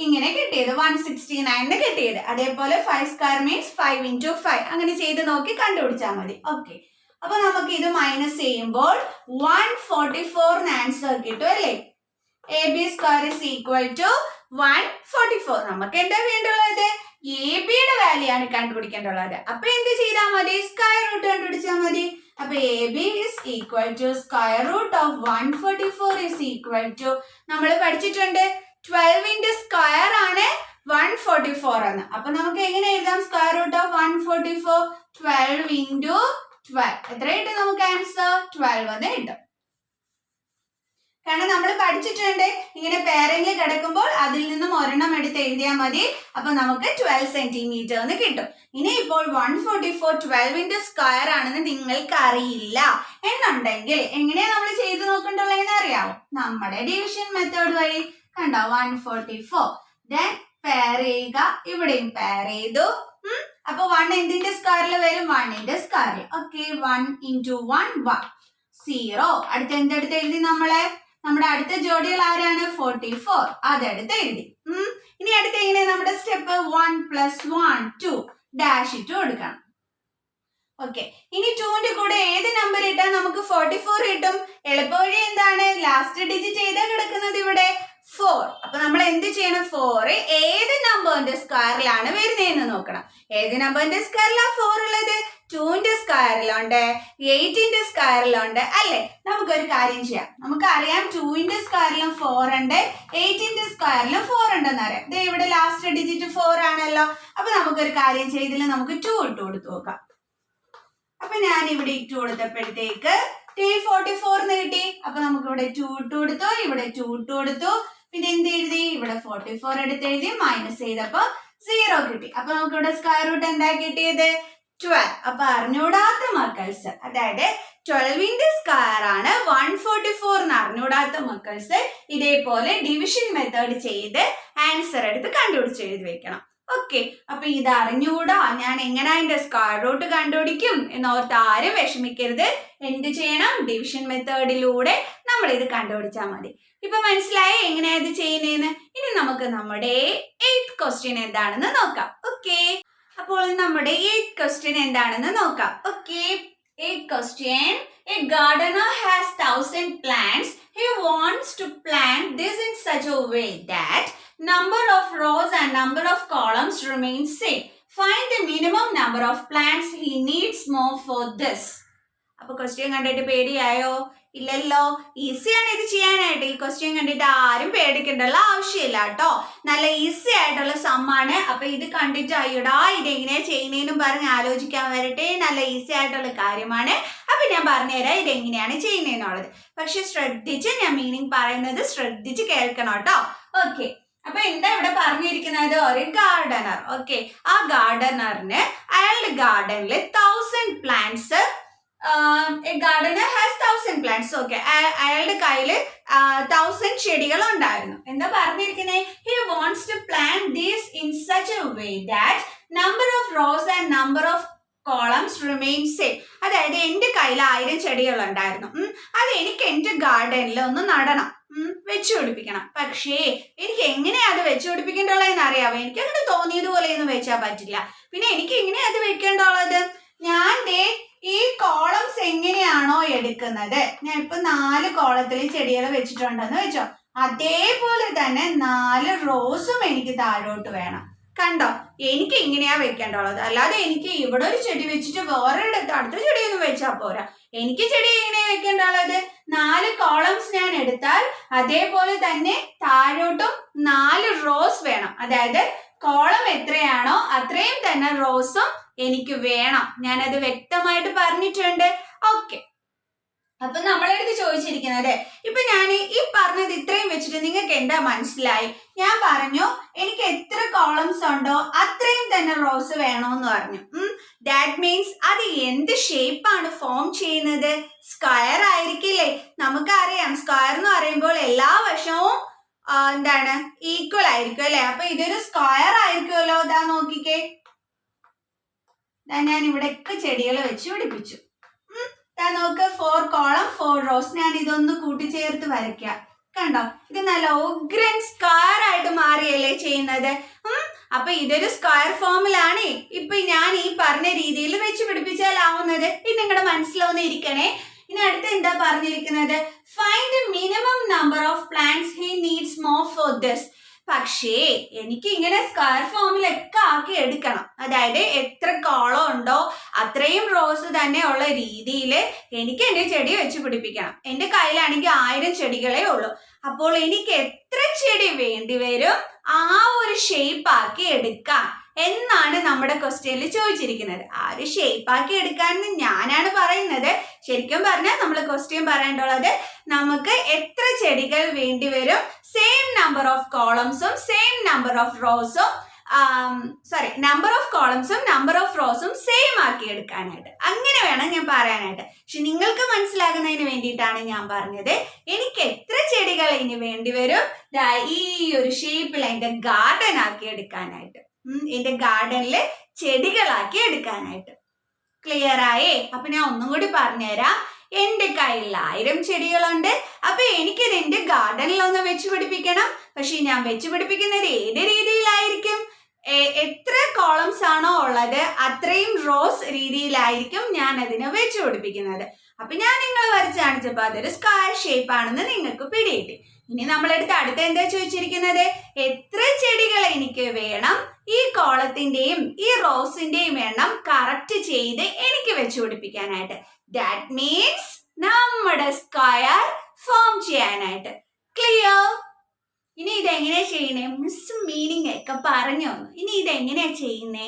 ഇങ്ങനെ കിട്ടിയത് 169 കിട്ടിയത്. അതേപോലെ 5 സ്ക്വയർ മീൻസ് 5 into 5 അങ്ങനെ ചെയ്ത് നോക്കി കണ്ടുപിടിച്ചാൽ മതി. ഓക്കെ, അപ്പൊ നമുക്ക് ഇത് മൈനസ് ചെയ്യുമ്പോൾ 144 ആൻസർ കിട്ടും അല്ലേ? AB square is equal to 144. നമുക്ക് എന്താ വേണ്ടുള്ളത്? AB യുടെ വാല്യൂ ആണ് കണ്ടുപിടിക്കേണ്ടുള്ളത്. അപ്പൊ എന്ത് ചെയ്താൽ മതി? സ്ക്വയർ റൂട്ട് കണ്ടുപിടിച്ചാൽ മതി. അപ്പൊ AB is equal to square root of 144 is equal to നമ്മൾ പഠിച്ചിട്ടുണ്ട് 12 ന്റെ സ്ക്വയർ ആണ് 144 എന്ന്. അപ്പൊ നമുക്ക് എങ്ങനെ എഴുതാം? സ്ക്വയർ റൂട്ട് ഓഫ് 144 12 into 12 എത്ര കിട്ടും നമുക്ക് ആൻസർ? 12 എന്ന് കിട്ടും. കാരണം നമ്മൾ പഠിച്ചിട്ടുണ്ട് ഇങ്ങനെ പേരെങ്കിൽ കിടക്കുമ്പോൾ അതിൽ നിന്നും ഒരെണ്ണം എടുത്ത് എഴുതിയാൽ മതി. അപ്പൊ നമുക്ക് 12 സെന്റിമീറ്റർ എന്ന് കിട്ടും. ഇനി ഇപ്പോൾ 144 12 സ്ക്വയർ ആണെന്ന് നിങ്ങൾക്ക് അറിയില്ല എന്നുണ്ടെങ്കിൽ എങ്ങനെയാ നമ്മൾ ചെയ്ത് നോക്കണ്ടുള്ളതെന്ന് അറിയാമോ? നമ്മുടെ ഡിവിഷൻ മെത്തേഡ് വഴി. കണ്ടോ 144 ദെൻ പെയർ ചെയ്യുക, ഇവിടെയും പെയർ ചെയ്തു. അപ്പൊ 1 എന്തിന്റെ സ്ക്വയറിൽ വരും? 1 ന്റെ സ്ക്വയറിൽ. Okay, 1 into 1 1 0. അടുത്ത എന്തെടുത്ത് എഴുതി നമ്മളെ? നമ്മുടെ അടുത്ത ജോഡികൾ ആരാണ്? 44 അതെടുത്ത് എഴുതി. ഇനി അടുത്ത് എങ്ങനെ നമ്മുടെ സ്റ്റെപ്പ്? 1 + 1 2 ഡാഷ് ഇട്ട് കൊടുക്കണം. ഓക്കെ, ഇനി 2ന്റെ കൂടെ ഏത് നമ്പർ ഇട്ടാൽ നമുക്ക് 44 കിട്ടും? എളുപ്പവഴി എന്താണ്? ലാസ്റ്റ് ഡിജിറ്റ് ഏതാ കിടക്കുന്നത് ഇവിടെ? 4. അപ്പൊ നമ്മൾ എന്ത് ചെയ്യണം? 4 ഏത് നമ്പറിന്റെ സ്ക്വയറിലാണ് വരുന്നതെന്ന് നോക്കണം. ഏത് നമ്പറിന്റെ സ്ക്വയറിലാണ് 4 ഉള്ളത്? 2ന്റെ സ്ക്വയറിലുണ്ട്, 8ന്റെ സ്ക്വയറിലുണ്ട് അല്ലേ? നമുക്കൊരു കാര്യം ചെയ്യാം. നമുക്കറിയാം 2ന്റെ സ്ക്വയറിലും 4 ഉണ്ട്, 8ന്റെ സ്ക്വയറിലും 4 ഉണ്ടെന്ന് അറിയാം. ദേ ഇവിടെ ലാസ്റ്റ് ഡിജിറ്റ് 4 ആണല്ലോ. അപ്പൊ നമുക്കൊരു കാര്യം ചെയ്തില്ല, നമുക്ക് 2 ഇട്ട് കൊടുത്തു നോക്കാം. അപ്പൊ ഞാൻ ഇവിടെ ഇട്ട് കൊടുത്തപ്പോഴത്തേക്ക് 44 എന്ന് കിട്ടി. അപ്പൊ നമുക്ക് ഇവിടെ 2 ഇട്ട് കൊടുത്തു, ഇവിടെ 2 ഇട്ട് കൊടുത്തു. പിന്നെ എന്ത് എഴുതി? ഇവിടെ 44 എടുത്ത് എഴുതി, മൈനസ് ചെയ്തപ്പോ 0 കിട്ടി. അപ്പൊ നമുക്ക് ഇവിടെ സ്ക്വയർ റൂട്ട് എന്താ കിട്ടിയത്? 12. അപ്പൊ അറിഞ്ഞൂടാത്ത മക്കൾസ്, അതായത് 12ന്റെ സ്ക്വയർ ആണ് 144 എന്ന് അറിഞ്ഞൂടാത്ത മക്കൾസ് ഇതേപോലെ ഡിവിഷൻ മെത്തേഡ് ചെയ്ത് ആൻസർ എടുത്ത് കണ്ടുപിടിച്ച് എഴുതി വെക്കണം. ഓക്കെ, അപ്പൊ ഇത് അറിഞ്ഞൂടാ, ഞാൻ എങ്ങനെ അതിന്റെ സ്ക്വയർ റൂട്ട് കണ്ടുപിടിക്കും എന്നോർത്ത് ആരും വിഷമിക്കരുത്. എന്ത് ചെയ്യണം? ഡിവിഷൻ മെത്തേഡിലൂടെ നമ്മൾ ഇത് കണ്ടുപിടിച്ചാൽ മതി. ഇപ്പൊ മനസ്സിലായി എങ്ങനെയാ ഇത് ചെയ്യുന്നതെന്ന്? ഇനി നമുക്ക് നമ്മുടെ 8th ക്വസ്റ്റ്യൻ എന്താണെന്ന് നോക്കാം. ഓക്കെ, അപ്പോൾ നമ്മുടെ 8th ക്വസ്റ്റ്യൻ എന്താണെന്ന് നോക്കാം. Okay, 8th question. A gardener has 1000 plants. He wants to plant this in such a way that number of rows and number of columns remain same. Find the minimum number of plants he needs more for this. അപ്പോൾ question കണ്ടിട്ട് പേടിയായോ? ഇല്ലല്ലോ, ഈസിയാണ് ഇത് ചെയ്യാനായിട്ട്. ഈ question കണ്ടിട്ട് ആരും പേടിക്കേണ്ടുള്ള ആവശ്യമില്ല കേട്ടോ. നല്ല ഈസി ആയിട്ടുള്ള സമ്മാണ്. അപ്പൊ ഇത് കണ്ടിട്ട് അയ്യടാ ഇതെങ്ങനെയാ ചെയ്യുന്നതെന്നും പറഞ്ഞ് ആലോചിക്കാൻ വരട്ടെ. നല്ല ഈസി ആയിട്ടുള്ള കാര്യമാണ്. അപ്പൊ ഞാൻ പറഞ്ഞുതരാം ഇതെങ്ങനെയാണ് ചെയ്യുന്നതെന്നുള്ളത്. പക്ഷെ ശ്രദ്ധിച്ച് ഞാൻ മീനിങ് പറയുന്നത് ശ്രദ്ധിച്ച് കേൾക്കണം കേട്ടോ. ഓക്കെ, അപ്പൊ എന്താ ഇവിടെ പറഞ്ഞിരിക്കുന്നത്? ഒരു ഗാർഡനർ. ഓക്കെ, ആ ഗാർഡനറിന് അയാളുടെ ഗാർഡനിൽ 1000 plants, gardener has 1000 plants. Okay, അയാളുടെ കയ്യില് 1000 ചെടികൾ ഉണ്ടായിരുന്നു. എന്താ പറഞ്ഞിരിക്കുന്നത്? He wants to plant these in such a way that number of rows and number of columns remain same. അതായത് എന്റെ കയ്യിൽ 1000 ചെടികൾ ഉണ്ടായിരുന്നു. അത് എനിക്ക് എന്റെ ഗാർഡനിൽ ഒന്ന് നടണം, വെച്ചു പിടിപ്പിക്കണം. പക്ഷേ എനിക്ക് എങ്ങനെയാ അത് വെച്ചു പിടിപ്പിക്കേണ്ടുള്ളതെന്ന് അറിയാവോ? എനിക്ക് അങ്ങനെ തോന്നിയതുപോലെ ഒന്നും വെച്ചാൽ പറ്റില്ല. പിന്നെ എനിക്ക് എങ്ങനെയാ അത് വെക്കേണ്ടുള്ളത്? ഞാൻ ഈ കോളംസ് എങ്ങനെയാണോ എടുക്കുന്നത്, ഞാൻ ഇപ്പൊ 4 കോളത്തിൽ ചെടികൾ വെച്ചിട്ടുണ്ടെന്ന് വെച്ചോ, അതേപോലെ തന്നെ 4 റോസും എനിക്ക് താഴോട്ട് വേണം. കണ്ടോ, എനിക്ക് ഇങ്ങനെയാ വെക്കേണ്ടുള്ളത്. അല്ലാതെ എനിക്ക് ഇവിടെ ഒരു ചെടി വെച്ചിട്ട് വേറൊരിടത്ത് അടുത്ത ചെടിയൊന്നും വെച്ചാൽ പോരാ. എനിക്ക് ചെടി എങ്ങനെയാ വെക്കേണ്ടുള്ളത്? 4 കോളംസ് ഞാൻ എടുത്താൽ അതേപോലെ തന്നെ താഴോട്ടും 4 റോസ് വേണം. അതായത് കോളം എത്രയാണോ അത്രയും തന്നെ റോസും എനിക്ക് വേണം. ഞാനത് വ്യക്തമായിട്ട് പറഞ്ഞിട്ടുണ്ട്. ഓക്കെ, അപ്പൊ നമ്മളെടുത്ത് ചോദിച്ചിരിക്കുന്നത്, ഇപ്പൊ ഞാൻ ഈ പറഞ്ഞത് ഇത്രയും വെച്ചിട്ട് നിങ്ങൾക്ക് എന്താ മനസ്സിലായി? ഞാൻ പറഞ്ഞു എനിക്ക് എത്ര കോളംസ് ഉണ്ടോ അത്രയും തന്നെ റോസ് വേണോന്ന് പറഞ്ഞു. ദാറ്റ് മീൻസ് അത് എന്ത് ഷേപ്പാണ് ഫോം ചെയ്യുന്നത്? സ്ക്വയർ ആയിരിക്കില്ലേ? നമുക്കറിയാം സ്ക്വയർ എന്ന് പറയുമ്പോൾ എല്ലാ വശവും എന്താണ് ഈക്വൽ ആയിരിക്കും അല്ലെ. അപ്പൊ ഇതൊരു സ്ക്വയർ ആയിരിക്കുമല്ലോ. ഇതാ നോക്കിക്കേ, ഞാൻ ഇവിടെയൊക്കെ ചെടികൾ വെച്ച് പിടിപ്പിച്ചു. നോക്ക് 4 കോളം 4 റോസ്. ഞാൻ ഇതൊന്ന് കൂട്ടിച്ചേർത്ത് വരയ്ക്കാം. കണ്ടോ, ഇത് നല്ല ഉഗ്രൻ സ്ക്വയർ ആയിട്ട് മാറിയല്ലേ ചെയ്യുന്നത്. അപ്പൊ ഇതൊരു സ്ക്വയർ ഫോമിലാണ് ഇപ്പൊ ഞാൻ ഈ പറഞ്ഞ രീതിയിൽ വെച്ച് പിടിപ്പിച്ചാലാവുന്നത്. ഇത് നിങ്ങളുടെ മനസ്സിലൊന്ന് ഇരിക്കണേ. ഇനി അടുത്ത് എന്താ പറഞ്ഞിരിക്കുന്നത്, find minimum number of plants he needs more for this. പക്ഷേ എനിക്ക് ഇങ്ങനെ സ്ക്വയർ ഫോമിലൊക്കെ ആക്കി എടുക്കണം. അതായത് എത്ര കോളം ഉണ്ടോ അത്രയും റോസ് തന്നെ ഉള്ള രീതിയിൽ എനിക്ക് എൻ്റെ ചെടി വെച്ച് പിടിപ്പിക്കണം. എൻ്റെ കയ്യിലാണെങ്കിൽ 1000 ചെടികളേ ഉള്ളൂ. അപ്പോൾ എനിക്ക് എത്ര ചെടി വേണ്ടി വരും ആ ഒരു ഷേപ്പ് ആക്കി എടുക്കാൻ എന്നാണ് നമ്മുടെ ക്വസ്റ്റ്യനിൽ ചോദിച്ചിരിക്കുന്നത്. ആ ഒരു ഷേപ്പ് ആക്കി എടുക്കാൻ ഞാനാണ് പറയുന്നത്. ശരിക്കും പറഞ്ഞാൽ നമ്മൾ ക്വസ്റ്റ്യൻ പറയേണ്ടുള്ളത് നമുക്ക് എത്ര ചെടികൾ വേണ്ടി വരും, സെയിം നമ്പർ ഓഫ് കോളംസും സെയിം നമ്പർ ഓഫ് റോസും നമ്പർ ഓഫ് കോളംസും നമ്പർ ഓഫ് റോസും സെയിം ആക്കി എടുക്കാനായിട്ട്. അങ്ങനെ വേണം ഞാൻ പറയാനായിട്ട്. പക്ഷെ നിങ്ങൾക്ക് മനസ്സിലാകുന്നതിന് വേണ്ടിയിട്ടാണ് ഞാൻ പറഞ്ഞത് എനിക്ക് എത്ര ചെടികൾ ഇനി വേണ്ടി വരും ഈ ഒരു ഷേപ്പിൽ എൻ്റെ ഗാർഡൻ ആക്കി എടുക്കാനായിട്ട്, എൻ്റെ ഗാർഡനിൽ ചെടികളാക്കി എടുക്കാനായിട്ട്. ക്ലിയർ ആയേ? അപ്പൊ ഞാൻ ഒന്നും കൂടി പറഞ്ഞുതരാം. എൻ്റെ കയ്യിൽ 1000 ചെടികളുണ്ട്. അപ്പൊ എനിക്കിത് എൻ്റെ ഗാർഡനിലൊന്ന് വെച്ച് പിടിപ്പിക്കണം. പക്ഷെ ഞാൻ വെച്ച് പിടിപ്പിക്കുന്നത് ഏത് രീതിയിലായിരിക്കും? എത്ര കോളംസ് ആണോ ഉള്ളത് അത്രയും റോസ് രീതിയിലായിരിക്കും ഞാൻ അതിനെ വെച്ച് പിടിപ്പിക്കുന്നത്. അപ്പൊ ഞാൻ നിങ്ങളെ വരച്ച് കാണിച്ചപ്പോൾ അതൊരു സ്ക്വയർ ഷേപ്പ് ആണെന്ന് നിങ്ങൾക്ക് പിടികിട്ടി. ഇനി നമ്മളെടുത്ത് അടുത്ത എന്താ ചോദിച്ചിരിക്കുന്നത്, എത്ര ചെടികൾ എനിക്ക് വേണം ഈ കോളത്തിന്റെയും ഈ റോസിന്റെയും എണ്ണം കറക്റ്റ് ചെയ്ത് എനിക്ക് വെച്ച് പിടിപ്പിക്കാനായിട്ട്. ദാറ്റ് മീൻസ് നമ്മുടെ സ്ക്വയർ ഫോം ചെയ്യാനായിട്ട്. ക്ലിയർ? ഇനി ഇതെങ്ങനെയാ ചെയ്യുന്നേ? മിസ് മീനിങ് ഒക്കെ പറഞ്ഞു തന്നു. ഇനി ഇതെങ്ങനെയാ ചെയ്യുന്നേ?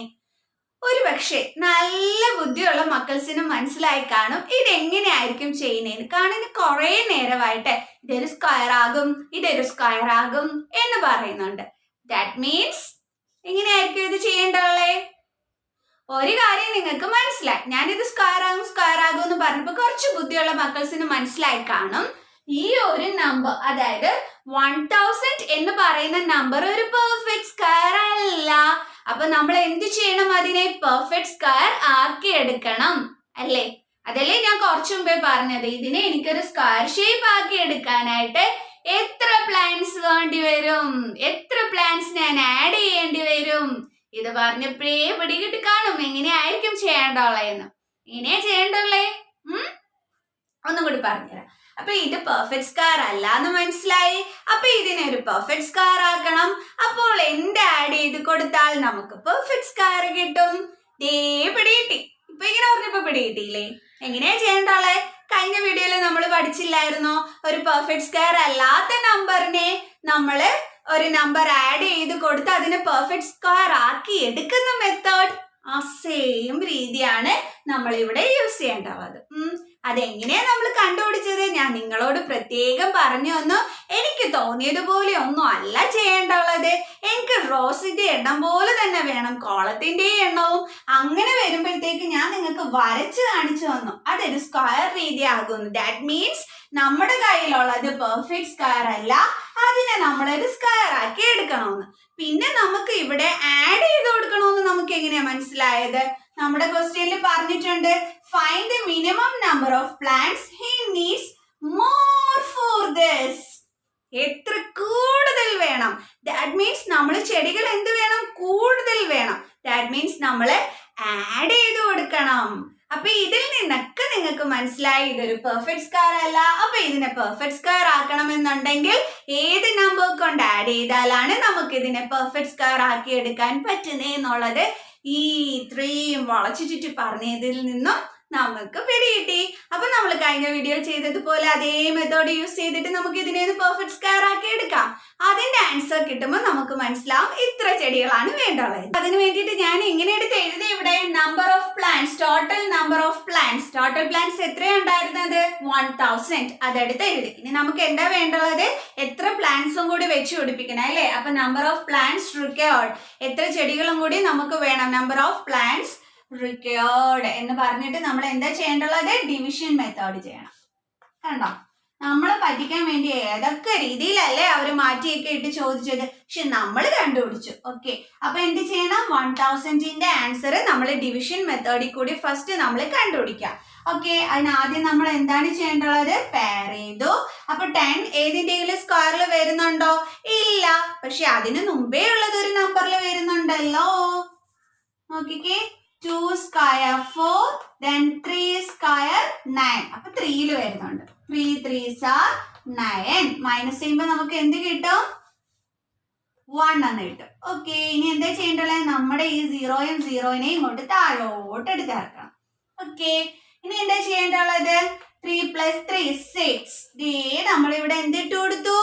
ഒരു പക്ഷേ നല്ല ബുദ്ധിയുള്ള മക്കൾസിന് മനസ്സിലായി കാണും ഇതെങ്ങനെയായിരിക്കും ചെയ്യുന്നതെന്ന്. കാരണം കുറെ നേരമായിട്ട് ഇതൊരു സ്ക്വയർ ആകും ഇതൊരു സ്ക്വയർ ആകും എന്ന് പറയുന്നുണ്ട്. ദാറ്റ് മീൻസ് എങ്ങനെയായിരിക്കും ഇത് ചെയ്യേണ്ടതേ? ഒരു കാര്യം നിങ്ങൾക്ക് മനസ്സിലായി, ഞാനിത് സ്ക്വയർ ആകും എന്ന് പറഞ്ഞപ്പോ കുറച്ച് ബുദ്ധിയുള്ള മക്കൾസിന് മനസ്സിലായി കാണും ഈ ഒരു നമ്പർ, അതായത് 1000 എന്ന് പറയുന്ന നമ്പർ ഒരു പെർഫെക്റ്റ് സ്ക്വയർ അല്ല. അപ്പൊ നമ്മൾ എന്ത് ചെയ്യണം? അതിനെ പെർഫെക്റ്റ് സ്ക്വയർ ആക്കി എടുക്കണം അല്ലേ? അതല്ലേ ഞാൻ കുറച്ചു മുമ്പേ പറഞ്ഞത്. ഇതിനെ എനിക്കൊരു സ്ക്വയർ ഷേപ്പ് ആക്കി എടുക്കാനായിട്ട് എത്ര പ്ലാന്റ്സ് വേണ്ടി വരും, എത്ര പ്ലാന്റ്സ് ഞാൻ ആഡ് ചെയ്യേണ്ടി വരും? ഇത് പറഞ്ഞപ്പോഴേ പിടികിട്ടി കാണും എങ്ങനെയായിരിക്കും ചെയ്യേണ്ടുള്ളതെന്ന്. എങ്ങനെയാ ചെയ്യേണ്ടുള്ളേ? ഒന്നും കൂടി പറഞ്ഞുതരാം. അപ്പൊ ഇത് പെർഫെക്റ്റ് സ്ക്വയർ അല്ല എന്ന് മനസ്സിലായി. അപ്പൊ ഇതിനെ ഒരു പെർഫെക്റ്റ് സ്ക്വയർ ആക്കണം. അപ്പോൾ എന്ത് ആഡ് ചെയ്ത് കൊടുത്താൽ നമുക്ക് പെർഫെക്റ്റ് സ്ക്വയർ കിട്ടും? ദേ പിടികിട്ടി. ഇപ്പൊ ഇങ്ങനെ പറഞ്ഞപ്പോ പിടികിട്ടിയില്ലേ? എങ്ങനെയാ ചെയ്യേണ്ടേ? കഴിഞ്ഞ വീഡിയോയിൽ നമ്മൾ പഠിച്ചില്ലായിരുന്നോ? ഒരു പെർഫെക്റ്റ് സ്ക്വയർ അല്ലാത്ത നമ്പറിനെ നമ്മള് ഒരു നമ്പർ ആഡ് ചെയ്ത് കൊടുത്ത് അതിനെ പെർഫെക്റ്റ് സ്ക്വയർ ആക്കി എടുക്കുന്ന മെത്തേഡ്. ആ സെയിം രീതിയാണ് നമ്മൾ ഇവിടെ യൂസ് ചെയ്യേണ്ടത്. അതെങ്ങനെയാ നമ്മൾ കണ്ടുപിടിച്ചത് ഞാൻ നിങ്ങളോട് പ്രത്യേകം പറഞ്ഞു തന്നു. എനിക്ക് തോന്നിയതുപോലെ ഒന്നും അല്ല ചെയ്യേണ്ടുള്ളത്. എനിക്ക് റോസിന്റെ എണ്ണം പോലെ തന്നെ വേണം കോളത്തിന്റെ എണ്ണവും. അങ്ങനെ വരുമ്പോഴത്തേക്ക് ഞാൻ നിങ്ങൾക്ക് വരച്ച് കാണിച്ചു തന്നു അതൊരു സ്ക്വയർ രീതി ആകുന്നു. ദാറ്റ് മീൻസ് നമ്മുടെ കയ്യിലുള്ളത് പെർഫെക്റ്റ് സ്ക്വയർ അല്ല, അതിനെ നമ്മളൊരു സ്ക്വയർ ആക്കി എടുക്കണമെന്ന്. പിന്നെ നമുക്ക് ഇവിടെ ആഡ് ചെയ്ത് കൊടുക്കണമെന്ന് നമുക്ക് എങ്ങനെയാ മനസ്സിലായത്? നമ്മുടെ ക്വസ്റ്റ്യനിൽ പറഞ്ഞിട്ടുണ്ട് find the minimum number of plants he needs more for this. എത്ര കൂടുതൽ വേണം? ദാറ്റ് മീൻസ് നമ്മൾ ചെടികൾ എന്ത് വേണം? കൂടുതൽ വേണം. ദാറ്റ് മീൻസ് നമ്മൾ ആഡ് ചെയ്ത് കൊടുക്കണം. അപ്പൊ ഇതിൽ നിന്നൊക്കെ നിങ്ങൾക്ക് മനസ്സിലായി ഇതൊരു പെർഫെക്റ്റ് സ്ക്വയർ അല്ല. അപ്പൊ ഇതിനെ പെർഫെക്റ്റ് സ്ക്വയർ ആക്കണമെന്നുണ്ടെങ്കിൽ ഏത് നമ്പർ കൊണ്ട് ആഡ് ചെയ്താലാണ് നമുക്ക് ഇതിനെ പെർഫെക്റ്റ് സ്ക്വയർ ആക്കി എടുക്കാൻ പറ്റുന്നത് എന്നുള്ളത് ഈ ഇത്രയും വളച്ചു ചുറ്റി പറഞ്ഞതിൽ നിന്നും നമുക്ക് പിടികിട്ടി. അപ്പൊ നമ്മൾ കഴിഞ്ഞ വീഡിയോ ചെയ്തതുപോലെ അതേ മെത്തേഡ് യൂസ് ചെയ്തിട്ട് നമുക്ക് ഇതിനെ പെർഫെക്റ്റ് സ്ക്വയർ ആക്കി എടുക്കാം. അതിന്റെ ആൻസർ കിട്ടുമ്പോൾ നമുക്ക് മനസ്സിലാവും ഇത്ര ചെടികളാണ് വേണ്ടുള്ളത്. അതിന് വേണ്ടിയിട്ട് ഞാൻ ഇങ്ങനെ എടുത്ത് എഴുതി ഇവിടെ number of plants, total number of plants. Total plants എത്രയുണ്ടായിരുന്നത്? 1000. അതെടുത്ത് എഴുതി. ഇനി നമുക്ക് എന്താ വേണ്ടുള്ളത്? എത്ര പ്ലാന്റ്സും കൂടി വെച്ച് പിടിപ്പിക്കണം അല്ലേ? അപ്പൊ നമ്പർ ഓഫ് പ്ലാന്റ്സ് റിക്വയർഡ്, എത്ര ചെടികളും കൂടി നമുക്ക് വേണം. നമ്പർ ഓഫ് പ്ലാന്റ്സ് റിക്വയർഡ് എന്ന് പറഞ്ഞിട്ട് നമ്മൾ എന്താ ചെയ്യേണ്ടുള്ളത്? ഡിവിഷൻ മെത്തേഡ് ചെയ്യണം. കണ്ടോ? നമ്മളെ പറ്റിക്കാൻ വേണ്ടി ഏതൊക്കെ രീതിയിലല്ലേ അവർ മാറ്റിയൊക്കെ ഇട്ട് ചോദിച്ചത്, പക്ഷെ നമ്മൾ കണ്ടുപിടിച്ചു. ഓക്കെ, അപ്പൊ എന്ത് ചെയ്യണം? 1000ന്റെ ആൻസർ നമ്മൾ ഡിവിഷൻ മെത്തേഡിൽ കൂടി ഫസ്റ്റ് നമ്മൾ കണ്ടുപിടിക്കാം. ഓക്കെ, അതിനാദ്യം നമ്മൾ എന്താണ് ചെയ്യേണ്ടത്? പെയർ ചെയ്തു. അപ്പൊ 10 ഏതിന്റെങ്കിലും സ്ക്വയറിൽ വരുന്നുണ്ടോ? ഇല്ല. പക്ഷെ അതിന് മുമ്പേ ഉള്ളത് ഒരു നമ്പറിൽ വരുന്നുണ്ടല്ലോ. നോക്കിക്കേ, 2 square 4, then 3 square 9. അപ്പൊ 3 വരുന്നുണ്ട്. 3 3s are 9. മൈനസ് ചെയ്യുമ്പോൾ നമുക്ക് എന്ത് കിട്ടും? 1 എന്ന് കിട്ടും. ഓക്കെ, ഇനി എന്താ ചെയ്യേണ്ടത്? നമ്മുടെ ഈ 0യും 0നെയും ഇങ്ങോട്ട് താഴോട്ട് എടുത്തിറക്കണം. ഓക്കെ, ഇനി എന്താ ചെയ്യേണ്ടത്? 3 + 3 6. നമ്മളിവിടെ എന്തിട്ട് കൊടുത്തു?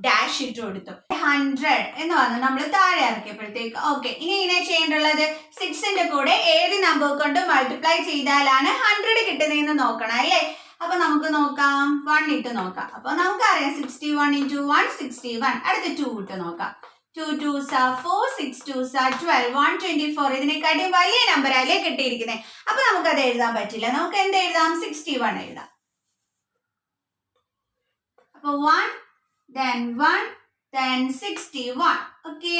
ഡാഷ് ഇട്ട് കൊടുത്തു. 100 എന്ന് പറഞ്ഞു നമ്മൾ താഴെ ഇറക്കിയപ്പോഴത്തേക്ക്. ഓക്കെ, ഇനി ഇങ്ങനെ ചെയ്യേണ്ടത് 6ന്റെ കൂടെ ഏത് നമ്പർ കൊണ്ട് മൾട്ടിപ്ലൈ ചെയ്താലാണ് 100 കിട്ടുന്നതെന്ന് നോക്കണം അല്ലേ? അപ്പൊ നമുക്ക് നോക്കാം, 1 ഇട്ട് നോക്കാം. അപ്പൊ നമുക്കറിയാം 61 × 1 61. അടുത്ത് 2 ഇട്ട് നോക്കാം. 2 2s are 4, 6 2s are 12, 124. ഇതിനെക്കാട്ടി വലിയ നമ്പർ അല്ലേ കിട്ടിയിരിക്കുന്നത്. അപ്പൊ നമുക്കത് എഴുതാൻ പറ്റില്ല. നമുക്ക് എന്ത് എഴുതാം? 61 എഴുതാം. അപ്പൊ 1 then 1 then 61. ഓക്കെ,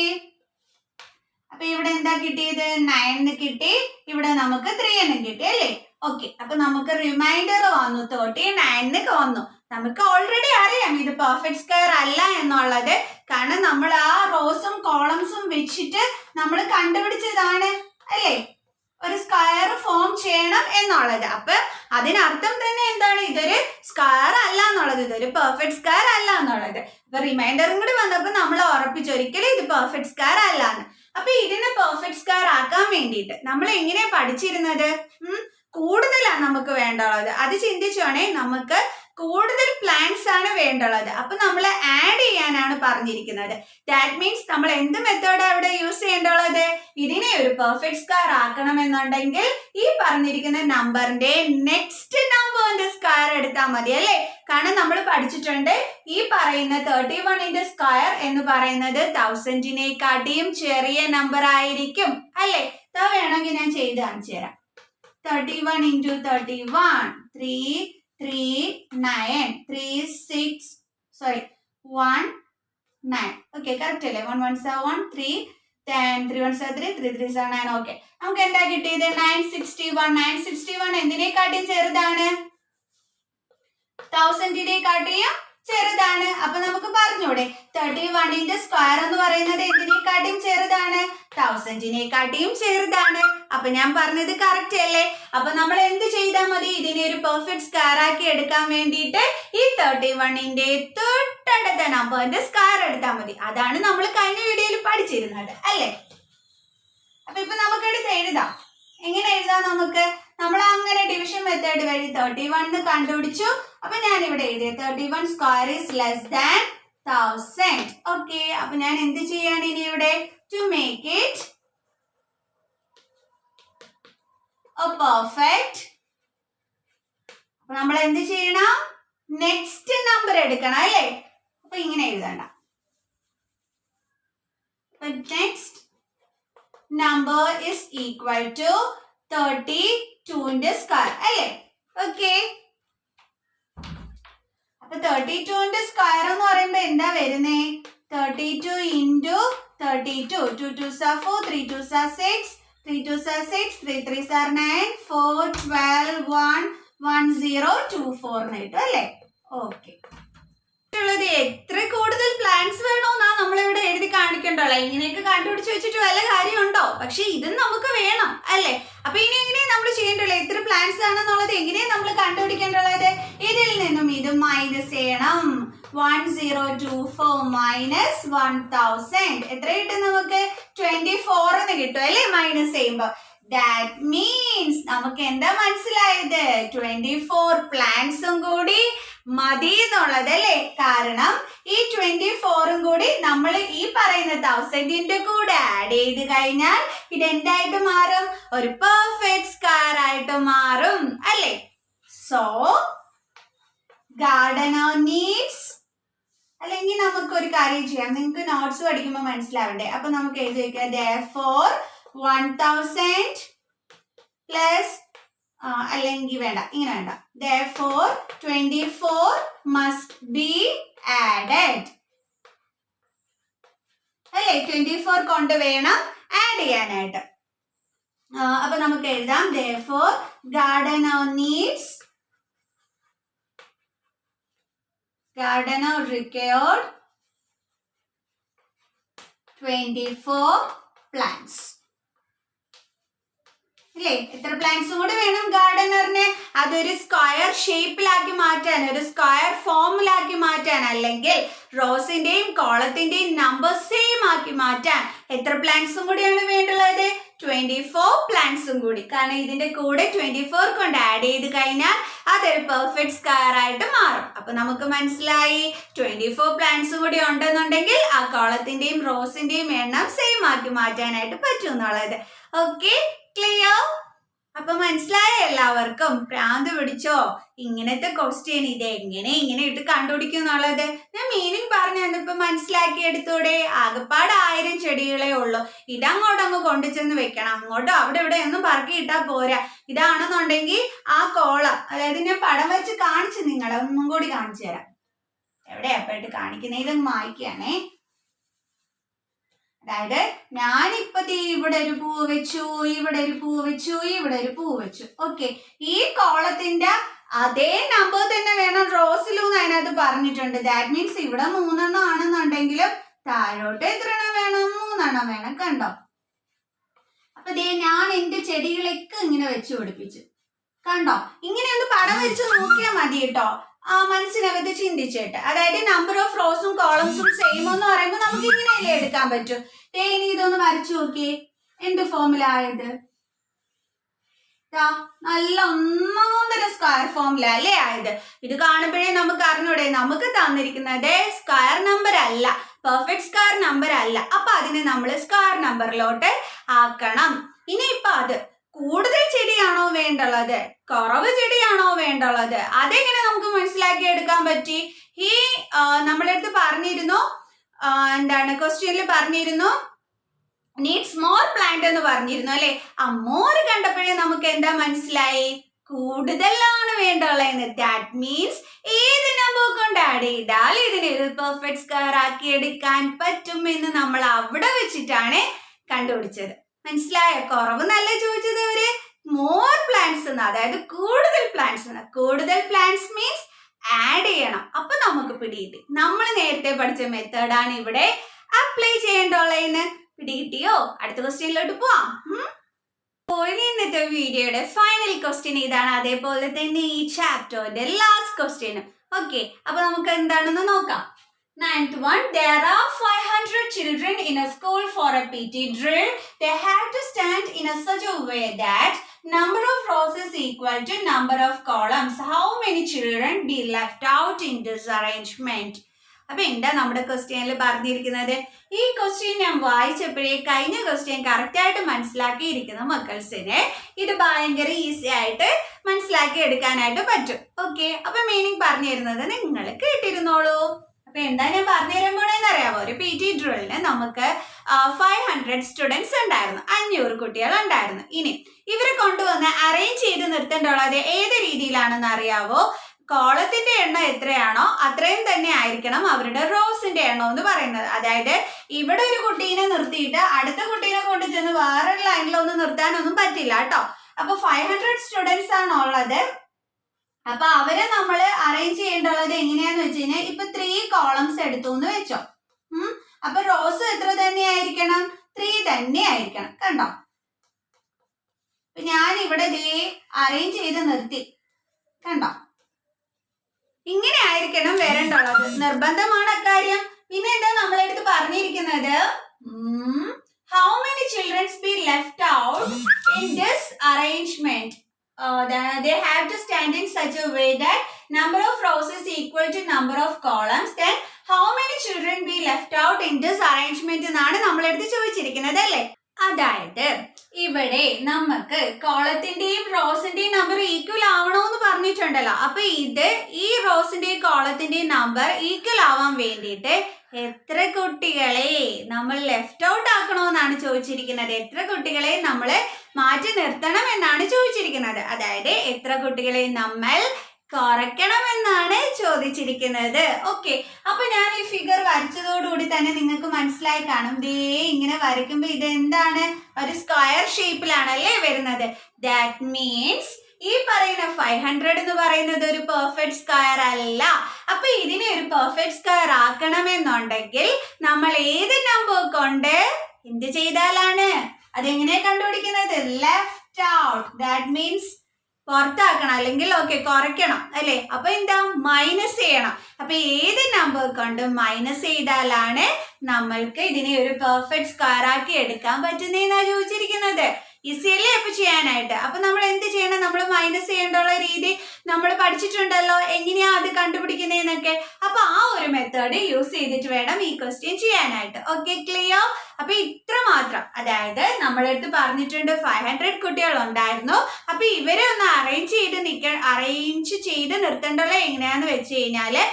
അപ്പൊ ഇവിടെ എന്താ കിട്ടിയത്? 9 കിട്ടി. ഇവിടെ നമുക്ക് 3 കിട്ടി അല്ലേ? ഓക്കെ, അപ്പൊ നമുക്ക് റിമൈൻഡർ വന്നു 39 വന്നു. നമുക്ക് ഓൾറെഡി അറിയാം ഇത് പെർഫെക്റ്റ് സ്ക്വയർ അല്ല എന്നുള്ളത്. കാരണം നമ്മൾ ആ റോസും കോളംസും വെച്ചിട്ട് നമ്മൾ കണ്ടുപിടിച്ചതാണ് അല്ലേ, ഒരു സ്ക്വയർ ഫോം ചെയ്യണം എന്നുള്ളത്. അപ്പൊ അതിനർത്ഥം തന്നെ എന്താണ്? ഇതൊരു സ്ക്വയർ അല്ല എന്നുള്ളത്, ഇതൊരു പെർഫെക്റ്റ് സ്ക്വയർ അല്ല എന്നുള്ളത്. അപ്പൊ റിമൈൻഡറും കൂടി വന്നപ്പോൾ നമ്മൾ ഉറപ്പിച്ചു ഒരിക്കലും ഇത് പെർഫെക്റ്റ് സ്ക്വയർ അല്ല എന്ന്. അപ്പൊ ഇതിനെ പെർഫെക്റ്റ് സ്ക്വയർ ആക്കാൻ വേണ്ടിയിട്ട് നമ്മൾ എങ്ങനെയാ പഠിച്ചിരുന്നത്? കൂടുതലാണ് നമുക്ക് വേണ്ടുള്ളത്. അത് ചിന്തിച്ചോണേ, നമുക്ക് കൂടുതൽ പ്ലാന്റ്സ് ആണ് വേണ്ടുള്ളത്. അപ്പൊ നമ്മൾ ആഡ് ചെയ്യാനാണ് പറഞ്ഞിരിക്കുന്നത്. ദാറ്റ് മീൻസ് നമ്മൾ എന്ത് മെത്തേഡാണ് ഇവിടെ യൂസ് ചെയ്യേണ്ടുള്ളത്? ഇതിനെ ഒരു പെർഫെക്റ്റ് സ്ക്വയർ ആക്കണമെന്നുണ്ടെങ്കിൽ ഈ പറഞ്ഞിരിക്കുന്ന നമ്പറിന്റെ നെക്സ്റ്റ് നമ്പറിന്റെ സ്ക്വയർ എടുത്താൽ മതി അല്ലേ? കാരണം നമ്മൾ പഠിച്ചിട്ടുണ്ട് ഈ പറയുന്ന 31ന്റെ സ്ക്വയർ എന്ന് പറയുന്നത് 1000നെക്കാട്ടിയും ചെറിയ നമ്പർ ആയിരിക്കും അല്ലേ? വേണമെങ്കിൽ ഞാൻ ചെയ്ത് കാണിച്ചു തരാം. 31 × 31 3 3 9 3 6 sorry 1 9. ഓക്കെ, കറക്റ്റ് അല്ലേ? 1 1s are 1 3 10 3 1s are 3 3 3s are 9. Okay, നമുക്ക് എന്താ കിട്ടിയത്? 961. 961 എന്തിനെക്കാട്ടിയും ചെറുതാണ്? 1000നെക്കാട്ടിയും ചെറുതാണ്. അപ്പൊ നമുക്ക് പറഞ്ഞൂടെ 31ന്റെ സ്ക്വയർ എന്ന് പറയുന്നത് എന്തിനെക്കാട്ടിയും ചെറുതാണ്? 1000നെക്കാട്ടിയും ചെറുതാണ്. അപ്പൊ ഞാൻ പറഞ്ഞത് കറക്റ്റ് അല്ലേ? അപ്പൊ നമ്മൾ എന്ത് ചെയ്താൽ മതി? ഇതിനെ ഒരു പെർഫെക്റ്റ് സ്ക്വയർ ആക്കി എടുക്കാൻ വേണ്ടിയിട്ട് ഈ 31ന്റെ തൊട്ടടുത്ത നമ്പറിന്റെ സ്ക്വയർ എടുത്താൽ മതി. അതാണ് നമ്മൾ കഴിഞ്ഞ വീഡിയോയിൽ പഠിച്ചിരുന്നത് അല്ലേ? അപ്പൊ ഇപ്പൊ നമുക്ക് എടുത്ത് എഴുതാം. എങ്ങനെ എഴുതാം? നമ്മൾ അങ്ങനെ ഡിവിഷൻ മെത്തേഡ് വഴി 31 കണ്ടുപിടിച്ചു. അപ്പൊ ഞാൻ ഇവിടെ എഴുതിയ 31 square is less than 1000. Okay, അപ്പൊ ഞാൻ എന്ത് ചെയ്യാണ് ഇനി ഇവിടെ? To make it a perfect. അപ്പൊ നമ്മൾ എന്ത് ചെയ്യണം? നെക്സ്റ്റ് നമ്പർ എടുക്കണം അല്ലേ? അപ്പൊ ഇങ്ങനെ എഴുതണ്ട. Next number is equal to 32ന്റെ സ്ക്വയർ അല്ലേ? ഓക്കെ, അപ്പൊ 32ന്റെ സ്ക്വയർ എന്ന് പറയുമ്പോ എന്താ വരുന്നേ? 32 × 32. 2 2s are 4, 3 2s are 6, 3 2s are 6, 3 3s are 9, 4 12 1 1 0 2 4 എന്ന് കിട്ടും അല്ലേ? ഓക്കെ, എത്ര കൂടുതൽ പ്ലാന്റ്സ് വേണോന്നാ നമ്മളിവിടെ എഴുതി കാണിക്കണ്ടല്ലോ. ഇങ്ങനെയൊക്കെ കണ്ടുപിടിച്ച് വെച്ചിട്ട് വല്ല കാര്യമുണ്ടോ? പക്ഷെ ഇതും നമുക്ക് വേണം അല്ലേ? അപ്പൊ ഇനി എങ്ങനെയാ നമ്മൾ ചെയ്യേണ്ടത്? എത്ര പ്ലാന്റ്സ് ആണെന്നുള്ളത് എങ്ങനെയാ നമ്മൾ കണ്ടുപിടിക്കേണ്ടത്? ഇതിൽ നിന്നും ഇത് മൈനസ് ചെയ്യണം. 1024 മൈനസ് 1000 എത്ര കിട്ടും? നമുക്ക് 24 എന്ന് കിട്ടും അല്ലേ? മൈനസ് ചെയ്യുമ്പോ ദാറ്റ് മീൻസ് നമുക്ക് എന്താ മനസ്സിലായത്? 24 പ്ലാന്റ്സും കൂടി മതി എന്നുള്ളത് അല്ലേ? കാരണം ഈ 24ഉം കൂടി നമ്മൾ ഈ പറയുന്ന 1000ന്റെ കൂടെ ആഡ് ചെയ്ത് കഴിഞ്ഞാൽ ഇത് എന്തായിട്ട് മാറും? ഒരു പെർഫെക്റ്റ് സ്ക്വയർ ആയിട്ട് മാറും അല്ലേ? സോ ഗാർഡനർ നീഡ്സ്, അല്ലെങ്കിൽ നമുക്ക് ഒരു കാര്യം ചെയ്യാം, നിങ്ങൾക്ക് നോട്ട്സ് പഠിക്കുമ്പോൾ മനസ്സിലാവണ്ടേ? അപ്പൊ നമുക്ക് എഴുതി വെക്കാം therefore 1000 plus അല്ലെങ്കിൽ വേണ്ട, ഇങ്ങനെ വേണ്ട. Therefore 24 must be added. അല്ലേ, 24 കൊണ്ട് വേണം ആഡ് ചെയ്യാനായിട്ട്. അപ്പൊ നമുക്ക് എഴുതാം therefore gardener required 24 plants. അല്ലേ, എത്ര പ്ലാന്റ്സും കൂടി വേണം ഗാർഡനറിനെ അതൊരു സ്ക്വയർ ഷേപ്പിലാക്കി മാറ്റാൻ, ഒരു സ്ക്വയർ ഫോമിലാക്കി മാറ്റാൻ, അല്ലെങ്കിൽ റോസിന്റെയും കോളത്തിന്റെയും നമ്പർ സെയിം ആക്കി മാറ്റാൻ എത്ര പ്ലാന്റ്സും കൂടിയാണ് വേണ്ടുള്ളത്? 24 പ്ലാന്റ്സും കൂടി. കാരണം ഇതിന്റെ കൂടെ 24 കൊണ്ട് ആഡ് ചെയ്ത് കഴിഞ്ഞാൽ അതൊരു പെർഫെക്റ്റ് സ്ക്വയർ ആയിട്ട് മാറും. അപ്പൊ നമുക്ക് മനസ്സിലായി 24 പ്ലാന്റ്സും കൂടി ഉണ്ടെന്നുണ്ടെങ്കിൽ ആ കോളത്തിന്റെയും റോസിന്റെയും എണ്ണം സെയിം ആക്കി മാറ്റാനായിട്ട് പറ്റും എന്നുള്ളത്. Okay, clear? അപ്പൊ മനസ്സിലായ എല്ലാവർക്കും? ഭ്രാന്ത് പിടിച്ചോ? ഇങ്ങനത്തെ ക്വസ്റ്റ്യൻ ഇത് എങ്ങനെ ഇങ്ങനെ ഇട്ട് കണ്ടുപിടിക്കും എന്നുള്ളത് ഞാൻ മീനിങ് പറഞ്ഞു തന്നപ്പോ മനസ്സിലാക്കി എടുത്തൂടെ? ആകെപ്പാട് 1000 ചെടികളേ ഉള്ളൂ. ഇതങ്ങോട്ടങ്ങ് കൊണ്ടുചെന്ന് വെക്കണം. അങ്ങോട്ടും അവിടെ ഇവിടെ ഒന്നും പറക്കി ഇട്ടാ പോരാ. ഇതാണെന്നുണ്ടെങ്കിൽ ആ കോളം, അതായത് ഞാൻ പടം വെച്ച് കാണിച്ചു നിങ്ങളെ, ഒന്നും കൂടി കാണിച്ചു തരാം. എവിടെയാ അപ്പായിട്ട് കാണിക്കുന്നത്? ഇതൊന്ന് വായിക്കുകയാണേ. അതായത് ഞാനിപ്പോ ഇവിടെ ഒരു പൂ വെച്ചു, ഇവിടെ ഒരു പൂ വെച്ചു, ഇവിടെ ഒരു പൂ വെച്ചു. ഓക്കെ, ഈ കോളത്തിന്റെ അതേ നമ്പർ തന്നെ വേണം റോസിലും അതിനകത്ത് പറഞ്ഞിട്ടുണ്ട്. ദാറ്റ് മീൻസ് ഇവിടെ 3 എണ്ണം ആണെന്നുണ്ടെങ്കിലും താഴോട്ട് എത്ര എണ്ണം വേണം? 3 എണ്ണം വേണം. കണ്ടോ? അപ്പൊ ഞാൻ എന്റെ ചെടികളൊക്കെ ഇങ്ങനെ വെച്ച് പിടിപ്പിച്ചു. കണ്ടോ? ഇങ്ങനെ ഒന്ന് പടം വെച്ച് നോക്കിയാൽ മതി കേട്ടോ, മനസ്സിനകത്ത് ചിന്തിച്ചിട്ട്. അതായത് നമ്പർ ഓഫ് റോസും കോളംസും സെയിം എന്ന് പറയുമ്പോൾ നമുക്ക് ഇങ്ങനെയല്ലേ എടുക്കാൻ പറ്റും. ഇനി ഇതൊന്ന് വരച്ചു നോക്കിയേ, എന്ത് ഫോമിലായത്? നല്ല ഒന്നാന്തര സ്ക്വയർ ഫോമില അല്ലേ ആയത്. ഇത് കാണുമ്പോഴേ നമുക്ക് അറിഞ്ഞൂടെ നമുക്ക് തന്നിരിക്കുന്നത് സ്ക്വയർ നമ്പർ അല്ല, പെർഫെക്റ്റ് സ്ക്വയർ നമ്പർ അല്ല. അപ്പൊ അതിനെ നമ്മൾ സ്ക്വയർ നമ്പറിലോട്ട് ആക്കണം. ഇനിയിപ്പൊ അത് കൂടുതൽ ചെടിയാണോ വേണ്ടുള്ളത്, കുറവ് ചെടിയാണോ വേണ്ടുള്ളത്, അതെങ്ങനെ നമുക്ക് മനസ്സിലാക്കി എടുക്കാൻ പറ്റി? ഈ നമ്മുടെ അടുത്ത് പറഞ്ഞിരുന്നു, എന്താണ് ക്വസ്റ്റ്യനിൽ പറഞ്ഞിരുന്നു, നീഡ്സ് മോർ പ്ലാന്റ് എന്ന് പറഞ്ഞിരുന്നു അല്ലെ. ആ മോർ കണ്ടപ്പോഴേ നമുക്ക് എന്താ മനസ്സിലായി? കൂടുതലാണ് വേണ്ടുള്ളതെന്ന്. ദാറ്റ് മീൻസ് ഏത് നമ്പർ കൊണ്ട് ആഡ് ചെയ്താൽ ഇതിനെ ഒരു പെർഫെക്റ്റ് സ്ക്വയർ ആക്കി എടുക്കാൻ പറ്റും എന്ന് നമ്മൾ അവിടെ വെച്ചിട്ടാണ് കണ്ടുപിടിച്ചത്. മനസ്സിലായോ? കുറവ് നല്ല ചോദിച്ചത് അവര് മോർ പ്ലാന്റ്സ് എന്ന്, അതായത് കൂടുതൽ പ്ലാന്റ്സ് എന്ന്. കൂടുതൽ പ്ലാന്റ്സ് മീൻസ് ആഡ് ചെയ്യണം. അപ്പൊ നമുക്ക് പിടികിട്ടി. നമ്മൾ നേരത്തെ പഠിച്ച മെത്തേഡാണ് ഇവിടെ അപ്ലൈ ചെയ്യേണ്ടുള്ളതെന്ന്. പിടികിട്ടിയോ? അടുത്ത ക്വസ്റ്റ്യനിലോട്ട് പോവാം. ഇന്നത്തെ വീഡിയോയുടെ ഫൈനൽ ക്വസ്റ്റ്യൻ ഇതാണ്, അതേപോലെ തന്നെ ഈ ചാപ്റ്ററിന്റെ ലാസ്റ്റ് ക്വസ്റ്റ്യനും. ഓക്കെ, അപ്പൊ നമുക്ക് എന്താണെന്ന് നോക്കാം. 9th one, there are 500 children in a school for a PT drill. They have to stand in such a way that number of rows is equal to number of columns. How many children be left out in this arrangement? അപ്പൊ എന്താ നമ്മുടെ ക്വസ്റ്റ്യനിൽ പറഞ്ഞിരിക്കുന്നത്? ഈ question ഞാൻ വായിച്ചപ്പോഴേ കഴിഞ്ഞ question correct ആയിട്ട് മനസ്സിലാക്കിയിരിക്കുന്ന മക്കൾസിന് ഇത് ഭയങ്കര ഈസി ആയിട്ട് മനസ്സിലാക്കി എടുക്കാനായിട്ട് പറ്റും. ഓക്കെ, അപ്പൊ മീനിങ് പറഞ്ഞു തരുന്നത് നിങ്ങൾ കേട്ടിരുന്നോളൂ. അപ്പൊ എന്താ ഞാൻ പറഞ്ഞു തരാൻ പോണെന്ന് അറിയാമോ? ഒരു PT ഡ്രില്ലിന് നമുക്ക് 500 സ്റ്റുഡൻസ് ഉണ്ടായിരുന്നു, 500 കുട്ടികൾ ഉണ്ടായിരുന്നു. ഇനി ഇവരെ കൊണ്ടുവന്ന് അറേഞ്ച് ചെയ്ത് നിർത്തേണ്ടുള്ളത് ഏത് രീതിയിലാണെന്ന് അറിയാവോ? കോളത്തിന്റെ എണ്ണം എത്രയാണോ അത്രയും തന്നെ ആയിരിക്കണം അവരുടെ റോസിന്റെ എണ്ണം എന്ന് പറയുന്നത്. അതായത് ഇവിടെ ഒരു കുട്ടീനെ നിർത്തിയിട്ട് അടുത്ത കുട്ടീനെ കൊണ്ട് ചെന്ന് വേറൊരു ലൈനിലൊന്നും നിർത്താനൊന്നും പറ്റില്ല കേട്ടോ. അപ്പൊ 500 സ്റ്റുഡൻസ് ആണ് ഉള്ളത്. അപ്പൊ അവരെ നമ്മൾ അറേഞ്ച് ചെയ്യേണ്ടുള്ളത് എങ്ങനെയാന്ന് വെച്ച് കഴിഞ്ഞാൽ, ഇപ്പൊ 3 കോളംസ് എടുത്തു എന്ന് വെച്ചോ. അപ്പൊ റോസ് എത്ര തന്നെ ആയിരിക്കണം? 3 തന്നെ ആയിരിക്കണം. കണ്ടോ? ഞാൻ ഇവിടെ അറേഞ്ച് ചെയ്ത് നിർത്തി. കണ്ടോ? ഇങ്ങനെ ആയിരിക്കണം വരേണ്ടുള്ളത്, നിർബന്ധമാണ് അക്കാര്യം. പിന്നെ എന്താ നമ്മളെടുത്ത് പറഞ്ഞിരിക്കുന്നത്? How many children be left out in this arrangement? They have to stand in such a way that number of rows is equal to number of columns. Then how many children be left out in this arrangement എന്നാണ് നമ്മളെടുത്ത് ചോദിച്ചിരിക്കുന്നത് അല്ലേ. അതായത് ഇവിടെ നമുക്ക് കോളത്തിന്റെയും റോസിന്റെയും number equal ആവണമെന്ന് പറഞ്ഞിട്ടുണ്ടല്ലോ. അപ്പൊ ഈ റോസിന്റെയും കോളത്തിന്റെയും നമ്പർ ഈക്വൽ ആവാൻ വേണ്ടിയിട്ട് എത്ര കുട്ടികളെ നമ്മൾ ലെഫ്റ്റ് ഔട്ട് ആക്കണമെന്നാണ് ചോദിച്ചിരിക്കുന്നത്. എത്ര കുട്ടികളെ നമ്മൾ മാറ്റി നിർത്തണം എന്നാണ് ചോദിച്ചിരിക്കുന്നത്. അതായത് എത്ര കുട്ടികളെ നമ്മൾ കുറയ്ക്കണമെന്നാണ് ചോദിച്ചിരിക്കുന്നത്. ഓക്കെ, അപ്പൊ ഞാൻ ഈ ഫിഗർ വരച്ചതോടുകൂടി തന്നെ നിങ്ങൾക്ക് മനസ്സിലായി കാണും. ദേ ഇങ്ങനെ വരയ്ക്കുമ്പോ ഇത് എന്താണ്, ഒരു സ്ക്വയർ ഷേപ്പിലാണല്ലേ വരുന്നത്. ദാറ്റ് മീൻസ് ഈ പറയുന്ന 500 എന്ന് പറയുന്നത് ഒരു പെർഫെക്റ്റ് സ്ക്വയർ അല്ല. അപ്പൊ ഇതിനെ ഒരു പെർഫെക്റ്റ് സ്ക്വയർ ആക്കണമെന്നുണ്ടെങ്കിൽ നമ്മൾ ഏത് നമ്പർ കൊണ്ട് എന്ത് ചെയ്താലാണ് അതെങ്ങനെ കണ്ടുപിടിക്കുന്നത്? Left out. ദാറ്റ് മീൻസ് പുറത്താക്കണം, അല്ലെങ്കിൽ ഓക്കെ കുറയ്ക്കണം അല്ലേ. അപ്പൊ എന്താ, മൈനസ് ചെയ്യണം. അപ്പൊ ഏത് നമ്പർ കൊണ്ട് മൈനസ് ചെയ്താലാണ് നമ്മൾക്ക് ഇതിനെ ഒരു പെർഫെക്റ്റ് സ്ക്വയർ ആക്കി എടുക്കാൻ പറ്റുന്നതെന്നാ ചോദിച്ചിരിക്കുന്നത്. ഈസി അല്ലേ അപ്പൊ ചെയ്യാനായിട്ട്. അപ്പൊ നമ്മൾ എന്ത് ചെയ്യണം, നമ്മൾ മൈനസ് ചെയ്യേണ്ടുള്ള രീതി നമ്മൾ പഠിച്ചിട്ടുണ്ടല്ലോ, എങ്ങനെയാ അത് കണ്ടുപിടിക്കുന്നതെന്നൊക്കെ. അപ്പൊ ആ ഒരു മെത്തേഡ് യൂസ് ചെയ്തിട്ട് വേണം ഈ ക്വസ്റ്റ്യൻ ചെയ്യാനായിട്ട്. Okay, clear? അപ്പൊ ഇത്ര മാത്രം. അതായത് നമ്മളടുത്ത് പറഞ്ഞിട്ടുണ്ട് 500 കുട്ടികൾ ഉണ്ടായിരുന്നു. അപ്പൊ ഇവരെ ഒന്ന് അറേഞ്ച് ചെയ്ത് നിർത്തേണ്ടല്ലോ എങ്ങനെയാന്ന് വെച്ച് കഴിഞ്ഞാല്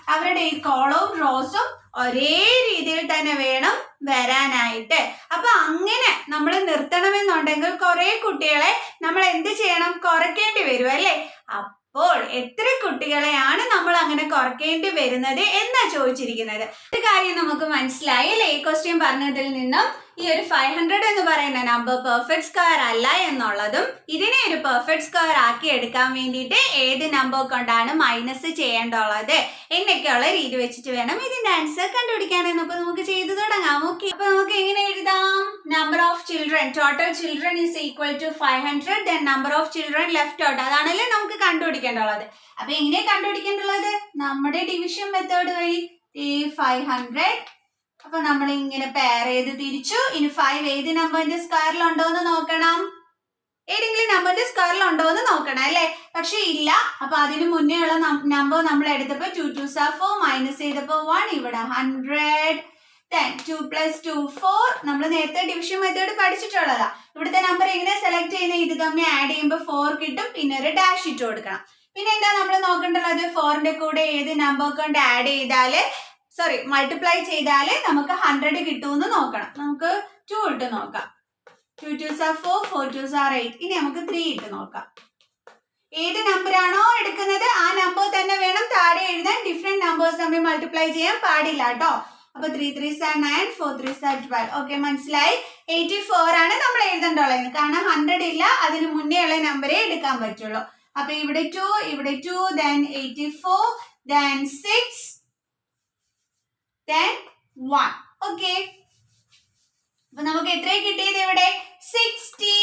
അവരുടെ ഈ കോളവും റോസും ഒരേ രീതിയിൽ തന്നെ വേണം വരാനായിട്ട്. അപ്പൊ അങ്ങനെ നമ്മൾ നിർത്തണമെന്നുണ്ടെങ്കിൽ കുറെ കുട്ടികളെ നമ്മൾ എന്ത് ചെയ്യണം, കുറയ്ക്കേണ്ടി വരും അല്ലേ. അപ്പോൾ എത്ര കുട്ടികളെയാണ് നമ്മൾ അങ്ങനെ കുറയ്ക്കേണ്ടി വരുന്നത് എന്നാ ചോദിച്ചിരിക്കുന്നത്. ഒരു കാര്യം നമുക്ക് മനസ്സിലായി അല്ലേ, ഈ ക്വസ്റ്റ്യൻ പറഞ്ഞതിൽ നിന്നും ഈ ഒരു 500 എന്ന് പറയുന്ന നമ്പർ പെർഫെക്റ്റ് സ്ക്വയർ അല്ല എന്നുള്ളതും ഇതിനെ ഒരു പെർഫെക്റ്റ് സ്ക്വയർ ആക്കി എടുക്കാൻ വേണ്ടിയിട്ട് ഏത് നമ്പർ കൊണ്ടാണ് മൈനസ് ചെയ്യേണ്ടുള്ളത് എന്നൊക്കെയുള്ള രീതി വെച്ചിട്ട് വേണം ഇതിന്റെ ആൻസർ കണ്ടുപിടിക്കാനെന്ന്. അപ്പൊ നമുക്ക് ചെയ്തു തുടങ്ങാം. ഓക്കെ, അപ്പൊ നമുക്ക് എങ്ങനെ എഴുതാം? Number of children, total children is equal to 500, then number of children left out. അതാണല്ലേ നമുക്ക് കണ്ടുപിടിക്കേണ്ടുള്ളത്. അപ്പൊ എങ്ങനെ കണ്ടുപിടിക്കേണ്ടുള്ളത്? നമ്മുടെ ഡിവിഷൻ മെത്തേഡ് വഴി. ഈ 500 അപ്പൊ നമ്മൾ ഇങ്ങനെ പെയർ ചെയ്ത് തിരിച്ചു. ഇനി 5 ഏത് നമ്പറിന്റെ സ്ക്വയറിൽ ഉണ്ടോ എന്ന് നോക്കണം. ഏതെങ്കിലും നമ്പറിന്റെ സ്ക്വയറിൽ ഉണ്ടോ എന്ന് നോക്കണം അല്ലേ. പക്ഷെ ഇല്ല. അപ്പൊ അതിന് മുന്നേ ഉള്ള നമ്പർ നമ്മൾ എടുത്തപ്പോ 2 2s are 4, മൈനസ് ചെയ്തപ്പോ 1, ഇവിടെ 100. Then 2 + 2 4. നമ്മൾ നേരത്തെ ഡിവിഷൻ മെത്തേഡ് പഠിച്ചിട്ടുള്ളതാ. ഇവിടുത്തെ നമ്പർ എങ്ങനെ സെലക്ട് ചെയ്യുന്നത്? ഇത് തമ്മിൽ ആഡ് ചെയ്യുമ്പോൾ 4 കിട്ടും, പിന്നെ ഒരു ഡാഷ് ഇട്ട് കൊടുക്കണം. പിന്നെ എന്താ നമ്മൾ നോക്കേണ്ടത്? 4ന്റെ കൂടെ ഏത് നമ്പർ കൊണ്ട് ആഡ് ചെയ്താല് മൾട്ടിപ്ലൈ ചെയ്താല് നമുക്ക് 100 കിട്ടുമെന്ന് നോക്കണം. നമുക്ക് 2 ഇട്ട് നോക്കാം. 2 2s are 4, 4 2s are 8. ഇനി നമുക്ക് 3 ഇട്ട് നോക്കാം. ഏത് നമ്പർ ആണോ എടുക്കുന്നത് ആ നമ്പർ തന്നെ വേണം താഴെ എഴുതാൻ. ഡിഫറെന്റ് നമ്പേഴ്സ് തമ്മിൽ മൾട്ടിപ്ലൈ ചെയ്യാൻ പാടില്ല കേട്ടോ. അപ്പൊ 3 3s are 9, 4 3s are 12. Okay, മനസ്സിലായി. 84 ആണ് നമ്മൾ എഴുതേണ്ടുള്ളത്. കാരണം 100 ഇല്ല, അതിന് മുന്നേ ഉള്ള നമ്പറേ എടുക്കാൻ പറ്റുള്ളൂ. അപ്പൊ ഇവിടെ 2, ഇവിടെ 2, then 84, then 6, then 1. ഓക്കെ, അപ്പൊ നമുക്ക് എത്രയാ കിട്ടിയത്? ഇവിടെ 16.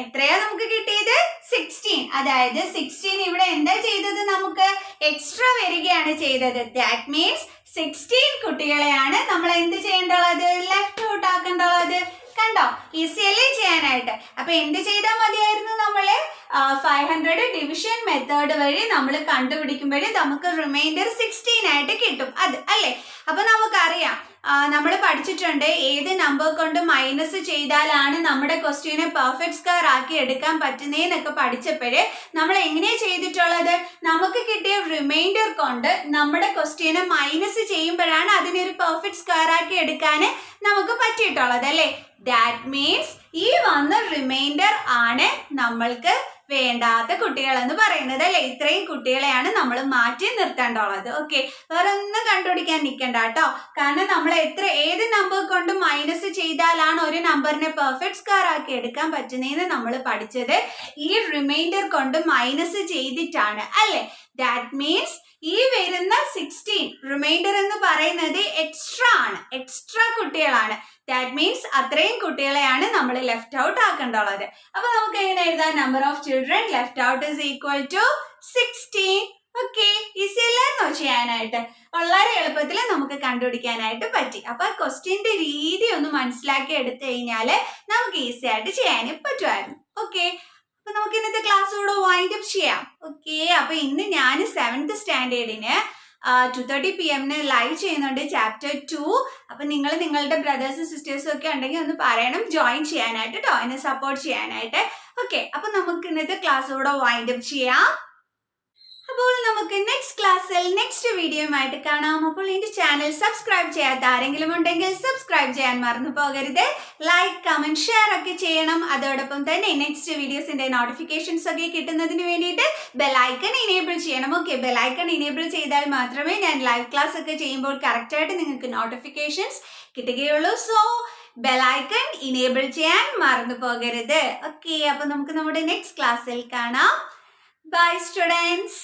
എത്രയാ നമുക്ക് കിട്ടിയത്? 16. അതായത് 16 ഇവിടെ എന്താ ചെയ്തത്? നമുക്ക് എക്സ്ട്രാ വരികയാണ് ചെയ്തത്. ദാറ്റ് മീൻസ് 16 കുട്ടികളെയാണ് നമ്മൾ എന്ത് ചെയ്യേണ്ടുള്ളത്? Left out ആക്കേണ്ടുള്ളത്. കണ്ടോ, ഈസി അല്ലേ ചെയ്യാനായിട്ട്. അപ്പൊ എന്ത് ചെയ്താൽ മതിയായിരുന്നു? നമ്മള് 500 ഡിവിഷൻ മെത്തേഡ് വഴി നമ്മൾ കണ്ടുപിടിക്കുമ്പോഴേ നമുക്ക് റിമൈൻഡർ 16 ആയിട്ട് കിട്ടും. അത് അല്ലേ. അപ്പൊ നമുക്കറിയാം, നമ്മൾ പഠിച്ചിട്ടുണ്ട് ഏത് നമ്പർ കൊണ്ട് മൈനസ് ചെയ്താലാണ് നമ്മുടെ ക്വസ്റ്റ്യനെ പെർഫെക്റ്റ് സ്ക്വയർ ആക്കി എടുക്കാൻ പറ്റുന്നതെന്നൊക്കെ പഠിച്ചപ്പോഴേ നമ്മൾ എങ്ങനെയാ ചെയ്തിട്ടുള്ളത്? നമുക്ക് കിട്ടിയ റിമൈൻഡർ കൊണ്ട് നമ്മുടെ ക്വസ്റ്റ്യനെ മൈനസ് ചെയ്യുമ്പോഴാണ് അതിനെ ഒരു പെർഫെക്റ്റ് സ്ക്വയർ ആക്കി എടുക്കാൻ നമുക്ക് പറ്റിയിട്ടുള്ളത് അല്ലേ. ദാറ്റ് മീൻസ് ഈ വന്ന റിമൈൻഡർ ആണ് നമ്മൾക്ക് വേണ്ടാത്ത കുട്ടികൾ എന്ന് പറയുന്നത് അല്ലെ. ഇത്രയും കുട്ടികളെയാണ് നമ്മൾ മാറ്റി നിർത്തേണ്ടുള്ളത്. ഓക്കെ, വേറെ ഒന്നും കണ്ടുപിടിക്കാൻ നിൽക്കണ്ട കേട്ടോ. കാരണം നമ്മൾ ഏത് നമ്പർ കൊണ്ട് മൈനസ് ചെയ്താലാണ് ഒരു നമ്പറിനെ പെർഫെക്റ്റ് സ്ക്വയർ ആക്കി എടുക്കാൻ പറ്റുന്നതെന്ന് നമ്മൾ പഠിച്ചത് ഈ റിമൈൻഡർ കൊണ്ട് മൈനസ് ചെയ്തിട്ടാണ് അല്ലെ. ദാറ്റ് മീൻസ് ഈ വരുന്ന 16 റിമൈൻഡർ എന്ന് പറയുന്നത് എക്സ്ട്രാ ആണ്, എക്സ്ട്രാ കുട്ടികളാണ്. ദാറ്റ് മീൻസ് അത്രയും കുട്ടികളെയാണ് നമ്മൾ ലെഫ്റ്റ് ഔട്ട് ആക്കേണ്ടുള്ളത്. അപ്പൊ നമുക്ക് എങ്ങനെ എഴുതാം? Number of children left out is equal to 16. Okay, easy അല്ലായിരുന്നോ ചെയ്യാനായിട്ട്? വളരെ എളുപ്പത്തിൽ നമുക്ക് കണ്ടുപിടിക്കാനായിട്ട് പറ്റി. അപ്പൊ ക്വസ്റ്റ്യന്റെ രീതി ഒന്ന് മനസ്സിലാക്കി എടുത്തു കഴിഞ്ഞാല് നമുക്ക് ഈസി ആയിട്ട് ചെയ്യാനും പറ്റുമായിരുന്നു. ഓക്കെ, അപ്പൊ നമുക്ക് ഇന്നത്തെ ക്ലാസ് കൂടെ വൈൻഡ് അപ്പ് ചെയ്യാം. ഓക്കെ, അപ്പൊ ഇന്ന് ഞാൻ 7th സ്റ്റാൻഡേർഡിന് 2:30 PM ലൈവ് ചെയ്യുന്നുണ്ട് ചാപ്റ്റർ 2. അപ്പൊ നിങ്ങൾ നിങ്ങളുടെ ബ്രദേഴ്സും സിസ്റ്റേഴ്സും ഒക്കെ ഉണ്ടെങ്കിൽ ഒന്ന് പറയണം ജോയിൻ ചെയ്യാനായിട്ട് കേട്ടോ, എന്നെ സപ്പോർട്ട് ചെയ്യാനായിട്ട്. ഓക്കെ, അപ്പൊ നമുക്ക് ഇന്നത്തെ ക്ലാസ് കൂടെ വൈൻഡ് അപ്പ് ചെയ്യാം. അപ്പോൾ നമുക്ക് നെക്സ്റ്റ് ക്ലാസ്സിൽ നെക്സ്റ്റ് വീഡിയോയുമായിട്ട് കാണാം. അപ്പോൾ എന്റെ ചാനൽ സബ്സ്ക്രൈബ് ചെയ്യാത്ത ആരെങ്കിലും ഉണ്ടെങ്കിൽ സബ്സ്ക്രൈബ് ചെയ്യാൻ മറന്നു പോകരുത്. ലൈക്ക്, കമന്റ്, ഷെയർ ഒക്കെ ചെയ്യണം. അതോടൊപ്പം തന്നെ നെക്സ്റ്റ് വീഡിയോസിന്റെ നോട്ടിഫിക്കേഷൻസ് ഒക്കെ കിട്ടുന്നതിന് വേണ്ടിയിട്ട് ബെലൈക്കൺ ഇനേബിൾ ചെയ്യണം. ഓക്കെ, ബെലൈക്കൺ ഇനേബിൾ ചെയ്താൽ മാത്രമേ ഞാൻ ലൈവ് ക്ലാസ് ഒക്കെ ചെയ്യുമ്പോൾ കറക്റ്റായിട്ട് നിങ്ങൾക്ക് നോട്ടിഫിക്കേഷൻസ് കിട്ടുകയുള്ളൂ. സോ ബെലൈക്കൺ ഇനേബിൾ ചെയ്യാൻ മറന്നു പോകരുത്. ഓക്കെ, അപ്പൊ നമുക്ക് നമ്മുടെ നെക്സ്റ്റ് ക്ലാസ്സിൽ കാണാം. Bye students.